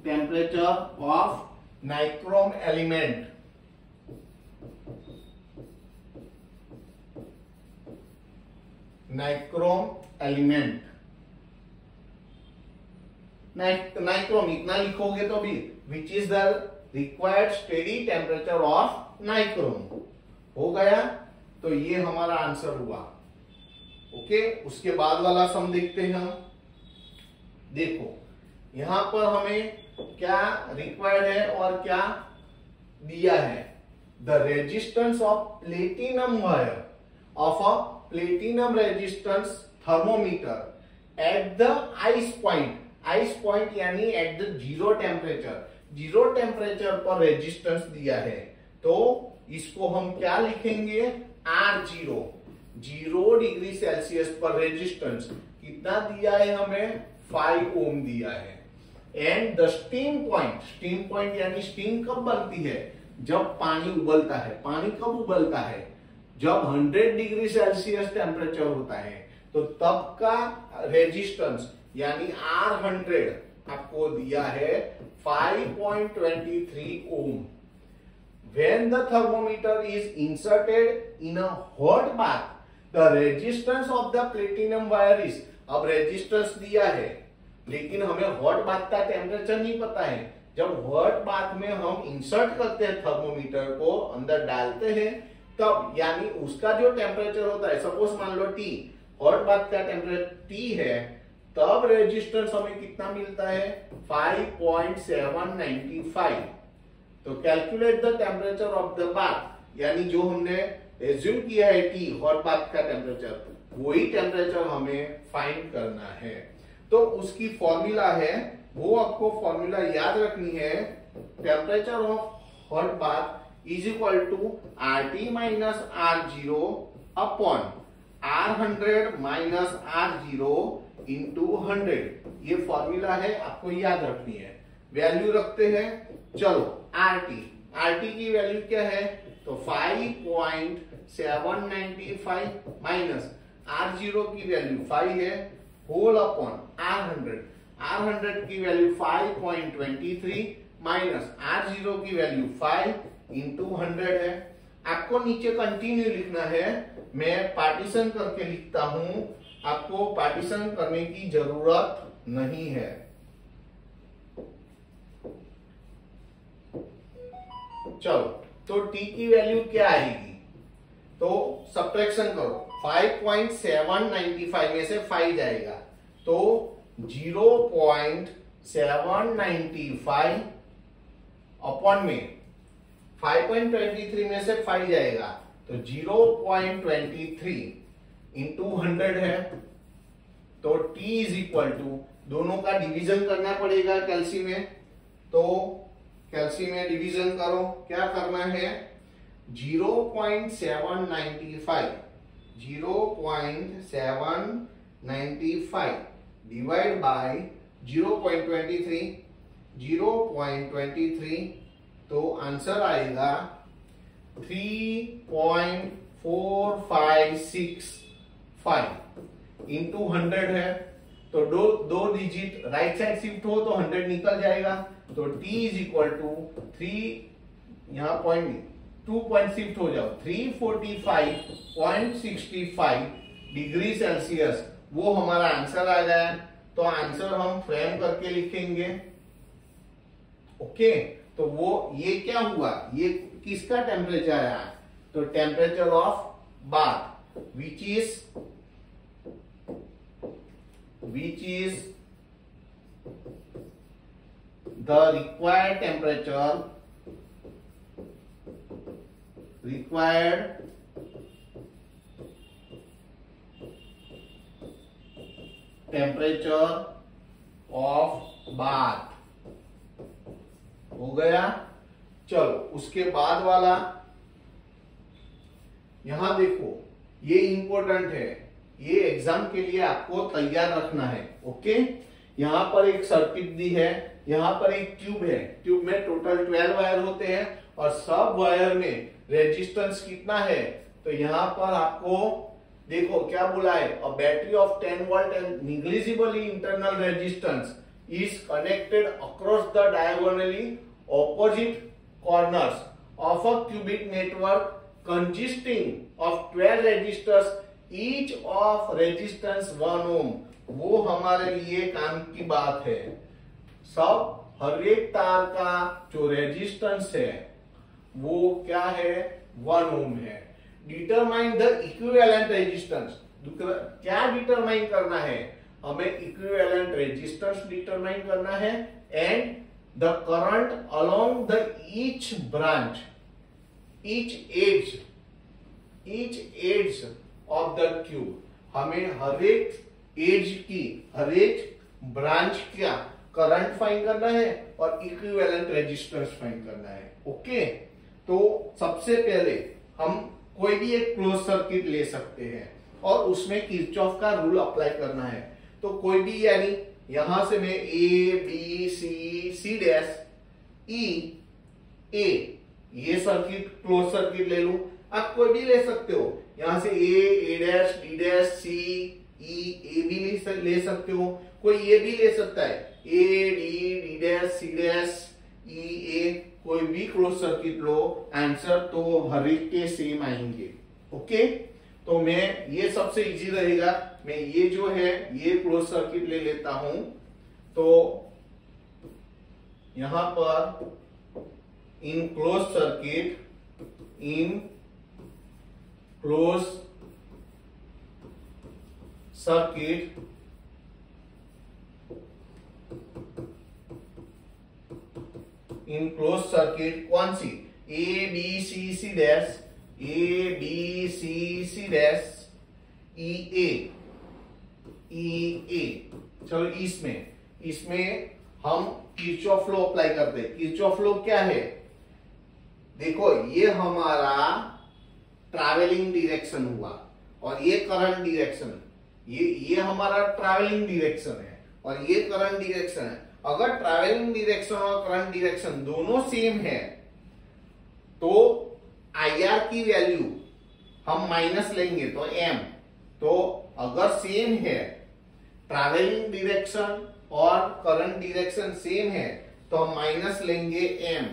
temperature of nichrome element, nichrome element, nichrome इतना लिखोगे तो भी which is the required steady temperature of nichrome. हो गया, तो ये हमारा आंसर हुआ। ओके, उसके बाद वाला सम देखते हैं हम। देखो यहां पर हमें क्या रिक्वायर्ड है और क्या दिया है। The resistance of platinum wire of a platinum resistance thermometer at the ice point, ice point यानी at the zero temperature, zero temperature पर रेजिस्टेंस दिया है। तो इसको हम क्या लिखेंगे, R0, 0 डिग्री सेल्सियस पर रेजिस्टेंस कितना दिया है हमें, 5 ओम दिया है। And the steam point, steam point यानी स्टीम कब बनती है, जब पानी उबलता है। पानी कब उबलता है, जब 100 डिग्री सेल्सियस टेम्परेचर होता है, तो तब का रेजिस्टेंस यानी R100 आपको दिया है 5.23 ओम। When the thermometer is inserted in a hot bath, the resistance of the platinum wire is, अब रेजिस्टेंस दिया है लेकिन हमें हॉट बाथ का टेम्परेचर नहीं पता है। जब हॉट बाथ में हम इंसर्ट करते हैं थर्मोमीटर को, अंदर डालते हैं, तब यानी उसका जो टेम्परेचर होता है, सपोज मान लो T, हॉट बाथ का टेम्परेचर T है, तब रेजिस्टेंस हमें कितना मिलता है, 5.795। तो calculate the temperature of the bath, यानी जो हमने एज्यूम किया है T, हॉट बाथ का टेम्परेचर, वही टेम्परेचर हमें फाइंड करना है। तो उसकी फॉर्मूला है, वो आपको फॉर्मूला याद रखनी है। Temperature of hot bath is equal to RT minus R0 upon R100 minus R0 into 100। ये फॉर्मूला है, आपको याद रखनी है। वैल्यू रखते हैं, चलो RT की वैल्यू क्या है, तो 5.795 माइनस R0 की वैल्यू 5 है, होल अपॉन R100 की वैल्यू 5.23 माइनस R0 की वैल्यू 5 इंटू 100 है। आपको नीचे कंटिन्यू लिखना है, मैं पार्टीशन करके लिखता हूं, आपको पार्टीशन करने की जरूरत नहीं है। चलो, तो T की वैल्यू क्या आएगी, तो सब्ट्रैक्शन करो, 5.795 में से 5 जाएगा, तो 0.795 अपॉन में 5.23 में से 5 जाएगा, तो 0.23 इंटू 100 है। तो T इज इक्वल टू, दोनों का डिवीजन करना पड़ेगा कैल्सी में, तो कैल्सी में डिवीजन करो, क्या करना है, 0.795 डिवाइड बाय 0.23, तो आंसर आएगा 3.4565 इंटू 100 है। तो दो डिजिट राइट साइड शिफ्ट हो तो 100 निकल जाएगा, तो T इज इक्वल टू 3, यहां पॉइंट 2 पॉइंट शिफ्ट हो जाओ, 345.65 डिग्री सेल्सियस, वो हमारा आंसर आ गया। तो आंसर हम फ्रेम करके लिखेंगे। ओके, तो वो ये क्या हुआ, ये किसका टेम्परेचर आया, तो temperature of bath which is the required temperature of bath। हो गया। चलो, उसके बाद वाला, यहां देखो, ये इंपॉर्टेंट है, ये एग्जाम के लिए आपको तैयार रखना है। ओके, यहां पर एक सर्किट दी है, यहां पर एक ट्यूब है, ट्यूब में टोटल 12 वायर होते हैं और सब वायर में रेजिस्टेंस कितना है, तो यहां पर आपको देखो क्या बोला है, a battery of 10 volt and negligibly internal resistance is connected across the diagonally opposite corners of a cubic network consisting of 12 resistors, each of resistance 1 ohm। वो हमारे लिए काम की बात है। सब हर एक तार का जो रेजिस्टेंस है वो क्या है, 1 ओम है। डिटरमाइन द इक्विवेलेंट रेजिस्टेंस, क्या डिटरमाइन करना है, हमें इक्विवेलेंट रेजिस्टेंस डिटरमाइन करना है and the current along the each branch, each edge of the cube. हमें हर एक एज की, हर एक ब्रांच का करंट फाइंड करना है और इक्विवेलेंट रेजिस्टेंस फाइंड करना है। ओके, तो सबसे पहले हम कोई भी एक क्लोज सर्किट ले सकते हैं और उसमें किरचॉफ का रूल अप्लाई करना है। तो कोई भी, यानी यहां से मैं ए बी सी डैश ई ए, ये सर्किट क्लोज सर्किट ले लूं। आप कोई भी ले सकते हो, यहां से ए डैश डी डैश सी ई ए भी ले सकते हो, कोई ये भी ले सकता है A D dash C dash E A, कोई भी क्लोज सर्किट लो, आंसर तो हर एक के सेम आएंगे। ओके, तो मैं ये सबसे इजी रहेगा, मैं ये जो है ये क्लोज सर्किट ले लेता हूं। तो यहां पर in close circuit in close circuit कौन सी, A B C dash, A B C dash E A. चलो इसमें हम किरचॉफ लॉ अप्लाई करते हैं। किरचॉफ लॉ क्या है, देखो ये हमारा ट्रैवलिंग डायरेक्शन हुआ और ये करंट डायरेक्शन, ये हमारा ट्रैवलिंग डायरेक्शन है और ये करंट डायरेक्शन है। अगर ट्रैवलिंग डायरेक्शन और करंट डायरेक्शन दोनों सेम है तो IR की वैल्यू हम माइनस लेंगे तो M। तो अगर सेम है, ट्रैवलिंग डायरेक्शन और करंट डायरेक्शन सेम है तो हम माइनस लेंगे M।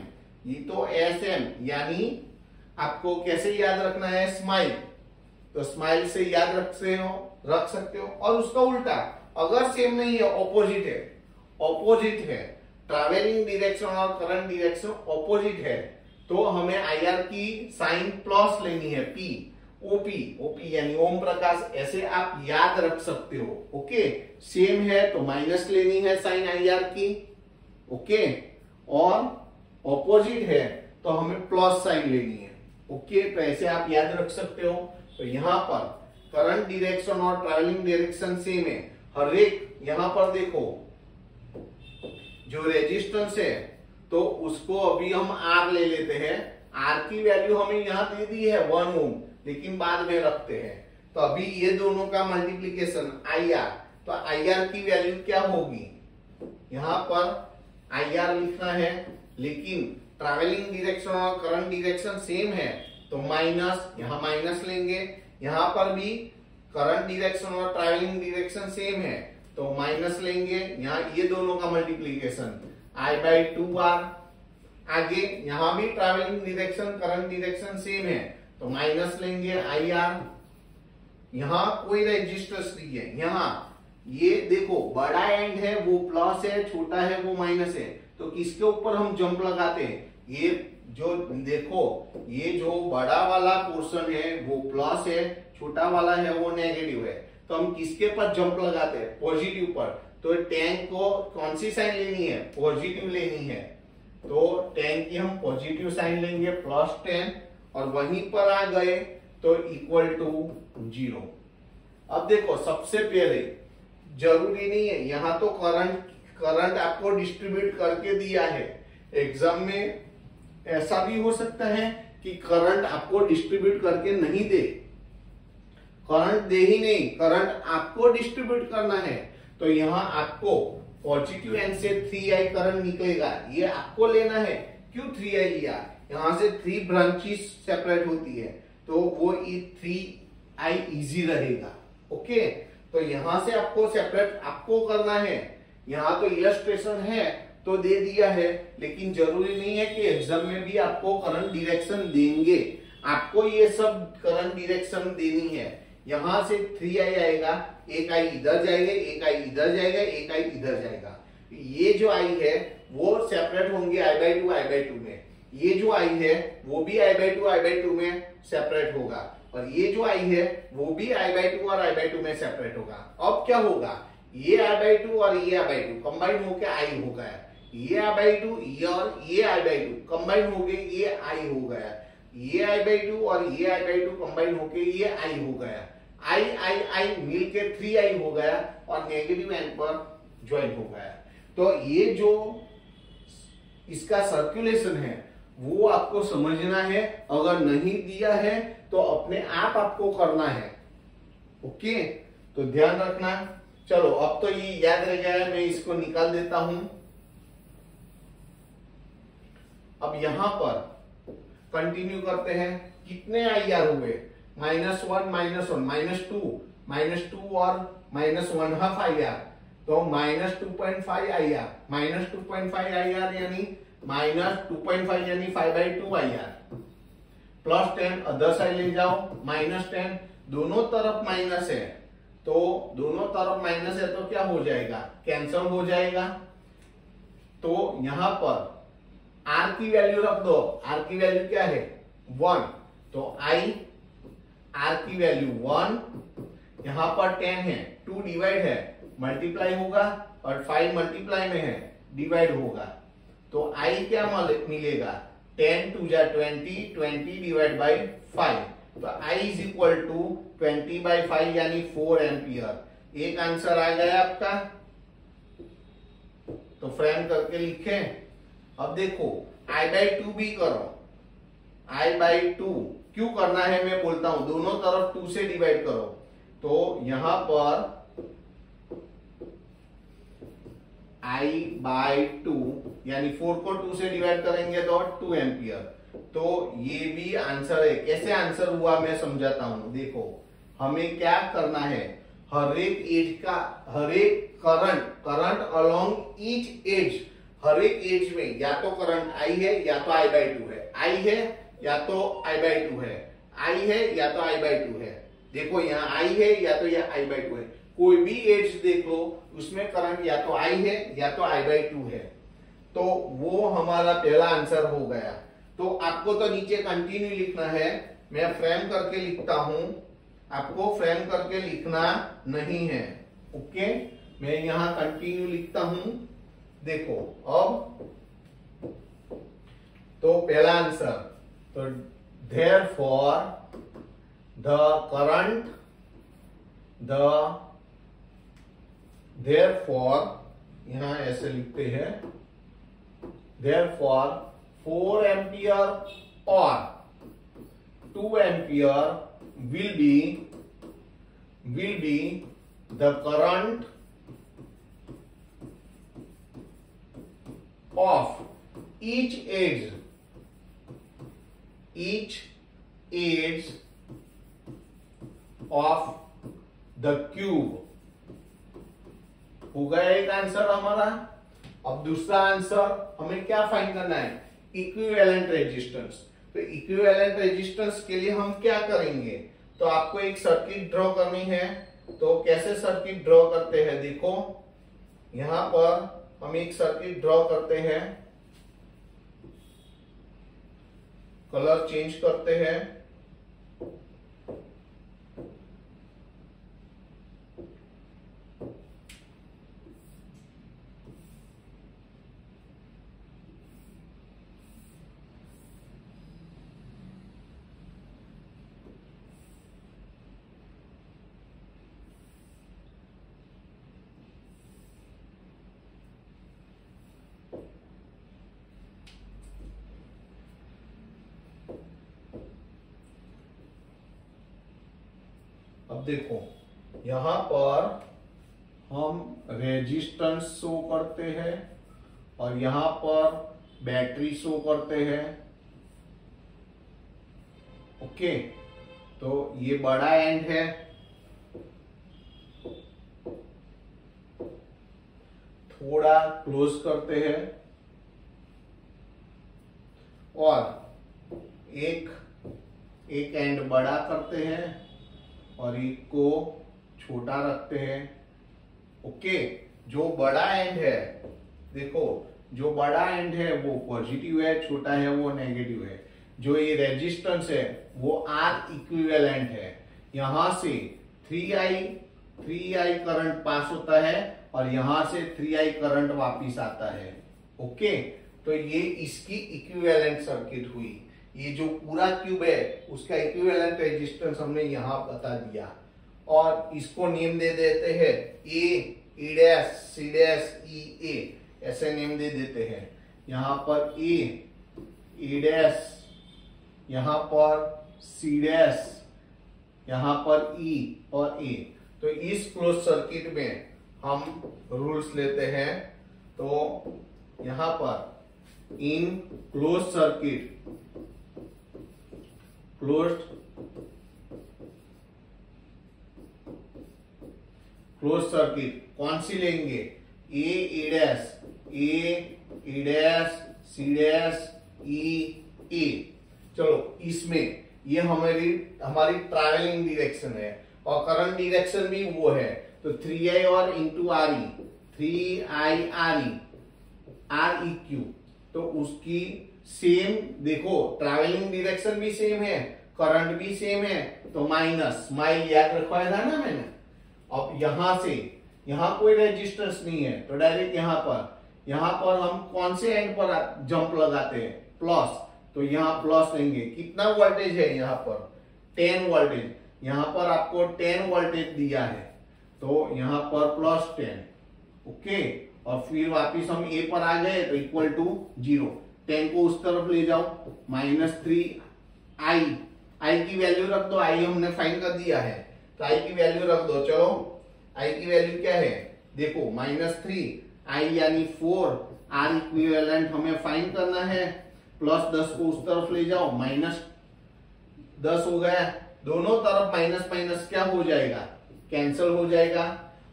ये तो SM, यानी आपको कैसे याद रखना है, स्माइल, तो स्माइल से याद रख सकते हो। और उसका उल्टा, अगर सेम नहीं है, ऑपोजिट है, ट्रैवलिंग डायरेक्शन और करंट डायरेक्शन ऑपोजिट है, तो हमें IR की साइन प्लस लेनी है, P ओपी यानी ओम प्रकाश, ऐसे आप याद रख सकते हो। ओके, सेम है तो माइनस लेनी है साइन IR की। ओके, और ऑपोजिट है तो हमें प्लस साइन लेनी है। ओके, तो ऐसे आप याद रख सकते हो। तो यहां पर करंट डायरेक्शन और ट्रैवलिंग डायरेक्शन सेम है हर एक। यहां पर देखो जो रेजिस्टेंस है तो उसको अभी हम R ले लेते हैं। R की वैल्यू हमें यहां दे दी है 1 ओम, लेकिन बाद में रखते हैं। तो अभी ये दोनों का मल्टीप्लीकेशन IR, तो IR की वैल्यू क्या होगी, यहां पर IR लिखना है, लेकिन ट्रैवलिंग डायरेक्शन और करंट डायरेक्शन सेम है तो माइनस, यहां माइनस लेंगे। यहां पर भी करंट डायरेक्शन और ट्रैवलिंग डायरेक्शन सेम है तो माइनस लेंगे। यहाँ ये दोनों का मल्टीप्लीकेशन I/2R। आगे यहां भी travelling direction current direction same है तो माइनस लेंगे IR। यहां कोई रेजिस्टेंस नहीं है, यहाँ ये देखो बड़ा एंड है वो प्लस है, छोटा है वो माइनस है, तो किसके ऊपर हम जंप लगाते हैं, ये जो देखो ये जो बड़ा वाला पोर्शन है वो प्लस है, छोटा वाला है वो नेगेटिव है, तो हम किसके पर जंप लगाते हैं, पॉजिटिव पर। तो टैंक को कौन सी साइन लेनी है, पॉजिटिव लेनी है, तो टैंक की हम पॉजिटिव साइन लेंगे +10 और वहीं पर आ गए तो इक्वल टू 0। अब देखो सबसे पहले जरूरी नहीं है, यहां तो करंट आपको डिस्ट्रीब्यूट करके दिया है। एग्जाम में ऐसा भी हो सकता है कि करंट आपको डिस्ट्रीब्यूट करके नहीं दे, करंट दे ही नहीं, करंट आपको डिस्ट्रीब्यूट करना है। तो यहां आपको पॉजिटिव एंड से 3I करंट निकलेगा, ये आपको लेना है। क्यों 3I लिया, यहां से 3 ब्रांचेस सेपरेट होती है तो वो 3I इजी रहेगा। ओके, तो यहां से आपको सेपरेट आपको करना है, यहाँ तो इलस्ट्रेशन है तो दे दिया है, लेकिन जरूरी नहीं है कि एग्जाम में भी आपको करंट डायरेक्शन देंगे। आपको ये सब करंट डायरेक्शन देनी है। यहां से 3i आएगा, एक आई इधर जाएगा, एक आई इधर जाएगा, एक आई इधर जाएगा। ये जो आई है वो सेपरेट होंगे I/2 में। ये जो आई है वो भी I/2 में सेपरेट होगा, और ये जो आई है वो भी I/2 और I/2 में सेपरेट होगा। अब क्या होगा, ये I/2 और ये I/2 कंबाइन होकर आई हो गया, ये I/2 ये और ये I/2 कंबाइन हो गए, ये आई हो गया, ये I/2 और ये I/2 कंबाइन होके ये आई हो गया। आई मिलके 3i हो गया और नेगेटिव एंड पर ज्वाइन हो गया। तो ये जो इसका सर्कुलेशन है वो आपको समझना है। अगर नहीं दिया है तो अपने आप आपको करना है। ओके, तो ध्यान रखना। चलो अब तो ये याद रह गया है, मैं इसको निकाल देता हूं। अब यहां पर कंटिन्यू करते हैं। कितने IR हुए, -1 -2 और -1/2 IR, तो -2.5 IR, -2.5 IR यानी -2.5 यानी 5/2 IR, +10 अदर साइड ले जाओ, -10, दोनों तरफ माइनस है, तो दोनों तरफ माइनस है तो क्या हो जाएगा, कैंसल हो जाएगा। तो यहां पर R की वैल्यू रख दो। R की वैल्यू क्या है, 1, तो I R की वैल्यू 1, यहां पर 10 है, 2 डिवाइड है, मल्टीप्लाई होगा, और 5 मल्टीप्लाई में है, डिवाइड होगा। तो I क्या मिलेगा, 10 2 जा 20, 20 डिवाइड बाई 5, तो I इज इक्वल टू 20/5 यानी 4 एम्पियर। एक आंसर आ गया आपका, तो फ्रेम करके लिखे। अब देखो I/2 भी करो, I/2 क्यों करना है मैं बोलता हूं, दोनों तरफ 2 से डिवाइड करो। तो यहां पर I/2 यानी 4 को 2 से डिवाइड करेंगे तो 2 एम्पियर। तो ये भी आंसर है। कैसे आंसर हुआ मैं समझाता हूं। देखो हमें क्या करना है, हर एक एज का, हर एक करंट अलोंग ईच एज, हर एक एज में या तो करंट I है या तो I/2 है, I है या तो I/2 है, I है या तो I/2 है। देखो यहाँ I है या तो यह I/2 है। कोई भी एज देखो उसमें करंट या तो I है या तो I/2 है। तो वो हमारा पहला आंसर हो गया। तो आपको तो नीचे कंटिन्यू लिखना है, मैं फ्रेम करके लिखता हूं, आपको फ्रेम करके लिखना नहीं है। ओके, मैं यहां कंटिन्यू लिखता हूं। देखो अब तो पहला आंसर, तो therefore the current, therefore यहां ऐसे लिखते हैं, therefore 4 एम्पियर और 2 ampere will be the current of each edge of the cube। हो गया एक आंसर हमारा। अब दूसरा आंसर हमें क्या फाइंड करना है, इक्विवेलेंट रेजिस्टेंस। तो इक्विवेलेंट रेजिस्टेंस के लिए हम क्या करेंगे, तो आपको एक सर्किट ड्रॉ करनी है। तो कैसे सर्किट ड्रॉ करते हैं, देखो यहां पर हम एक सर्किट ड्रॉ करते हैं, कलर चेंज करते हैं। अब देखो यहां पर हम रेजिस्टेंस शो करते हैं और यहां पर बैटरी शो करते हैं। ओके, तो ये बड़ा एंड है, थोड़ा क्लोज करते हैं और एक एंड बड़ा करते हैं और एक को छोटा रखते हैं। ओके, जो बड़ा एंड है, देखो जो बड़ा एंड है वो पॉजिटिव है, छोटा है वो नेगेटिव है। जो ये रेजिस्टेंस है वो आर इक्विवेलेंट है। यहां से 3i करंट पास होता है और यहां से 3i करंट वापिस आता है। ओके, तो ये इसकी इक्विवेलेंट सर्किट हुई। ये जो पूरा क्यूब है उसका इक्विवेलेंट रेजिस्टेंस हमने यहां बता दिया और इसको नेम दे देते हैं ए डैश सी डैश ई ए, ऐसे नेम दे देते हैं। यहां पर ए डैश, यहां पर सी डैश, यहां पर ई और ए। तो इस क्लोज सर्किट में हम रूल्स लेते हैं। तो यहां पर in close circuit, close circuit कौन सी लेंगे? ए dash, A dash, C dash, E A. चलो, इसमें ये हमारी ट्रैवलिंग डायरेक्शन है और करंट डायरेक्शन भी वो है। तो 3i और into R E, 3i R E Q, तो उसकी सेम, देखो ट्रैवलिंग डायरेक्शन भी सेम है, करंट भी सेम है, तो माइनस, स्माइल याद रखवाया था ना मैंने। अब यहां से, यहां कोई रेजिस्टेंस नहीं है तो डायरेक्ट यहां पर हम कौन से एंड पर जंप लगाते हैं? प्लस, तो यहां प्लस लेंगे। कितना वोल्टेज है यहाँ पर? 10 वोल्टेज। यहां पर आपको 10 वोल्टेज दिया है तो यहां पर प्लस 10। ओके, और फिर वापिस हम ए पर आ गए तो इक्वल टू 0। 10 को उस तरफ ले जाओ, -3i, आई की वैल्यू रख दो, आई हमने फाइंड कर दिया है तो आई की वैल्यू रख दो। चलो, आई की वैल्यू क्या है? देखो -3i यानी 4, आर इक्विवेलेंट हमें फाइंड करना है। प्लस 10 को उस तरफ ले जाओ, -10 हो गया। दोनों तरफ माइनस माइनस क्या हो जाएगा? कैंसिल हो जाएगा।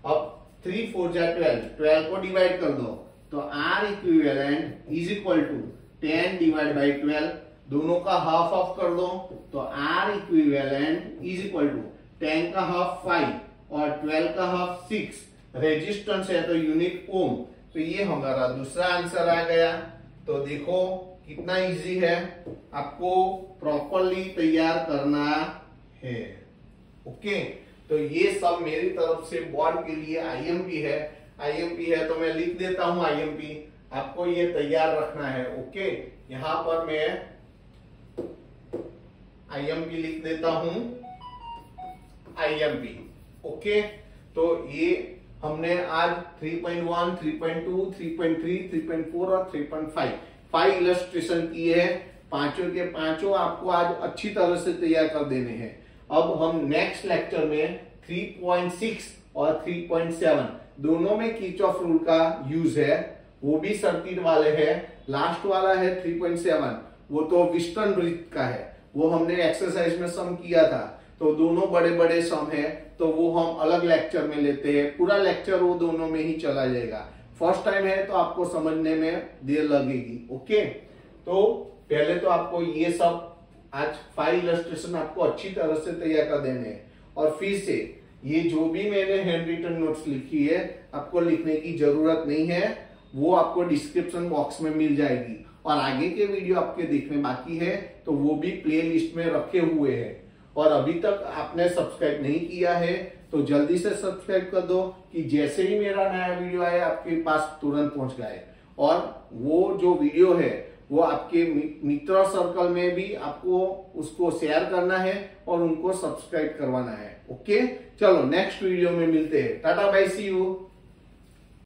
अब 3 4 जा 12 को डिवाइड कर दो तो R equivalent is equal to 10 divide by 12, दोनों का हाफ ऑफ कर दो तो R equivalent is equal to 10 का हाफ 5 और 12 का हाफ 6। रेजिस्टेंस है तो यूनिट ओम। तो ये हमारा दूसरा आंसर आ गया। तो देखो कितना इजी है, आपको प्रॉपरली तैयार करना है। ओके, तो ये सब मेरी तरफ से बोर्ड के लिए आईएमपी है तो मैं लिख देता हूं आईएमपी, आपको ये तैयार रखना है। ओके, यहां पर मैं आईएमपी लिख देता हूं, आईएमपी। ओके, तो ये हमने आज 3.1, 3.2, 3.3, 3.4 और 3.5 इलस्ट्रेशन किए हैं। पांचों के पांचों आपको आज अच्छी तरह से तैयार कर देने हैं। अब हम नेक्स्ट लेक्चर में 3.6 और 3.7 दोनों में किरचॉफ रूल का यूज है, वो भी सर्किट वाले हैं। लास्ट वाला है 3.7, वो तो व्हिटस्टोन ब्रिज का है, वो हमने एक्सरसाइज में सम किया था। तो दोनों बड़े बड़े सम है तो वो हम अलग लेक्चर में लेते हैं। पूरा लेक्चर वो दोनों में ही चला जाएगा। फर्स्ट टाइम है तो आपको समझने में देर लगेगी। ओके, तो पहले तो आपको ये सब आज 5 इलस्ट्रेशन आपको अच्छी तरह से तैयार कर देने हैं और फिर से ये जो भी मैंने हैंड रिटन नोट्स लिखी है आपको लिखने की जरूरत नहीं है, वो आपको डिस्क्रिप्शन बॉक्स में मिल जाएगी। और आगे के वीडियो आपके देखने बाकी है तो वो भी प्ले लिस्ट में रखे हुए हैं। और अभी तक आपने सब्सक्राइब नहीं किया है तो जल्दी से सब्सक्राइब कर दो कि जैसे ही मेरा नया वीडियो आए आपके पास तुरंत पहुंच जाए। और वो जो वीडियो है वो आपके मित्र सर्कल में भी आपको उसको शेयर करना है और उनको सब्सक्राइब करवाना है। ओके, चलो नेक्स्ट वीडियो में मिलते हैं। Tata bye, see you.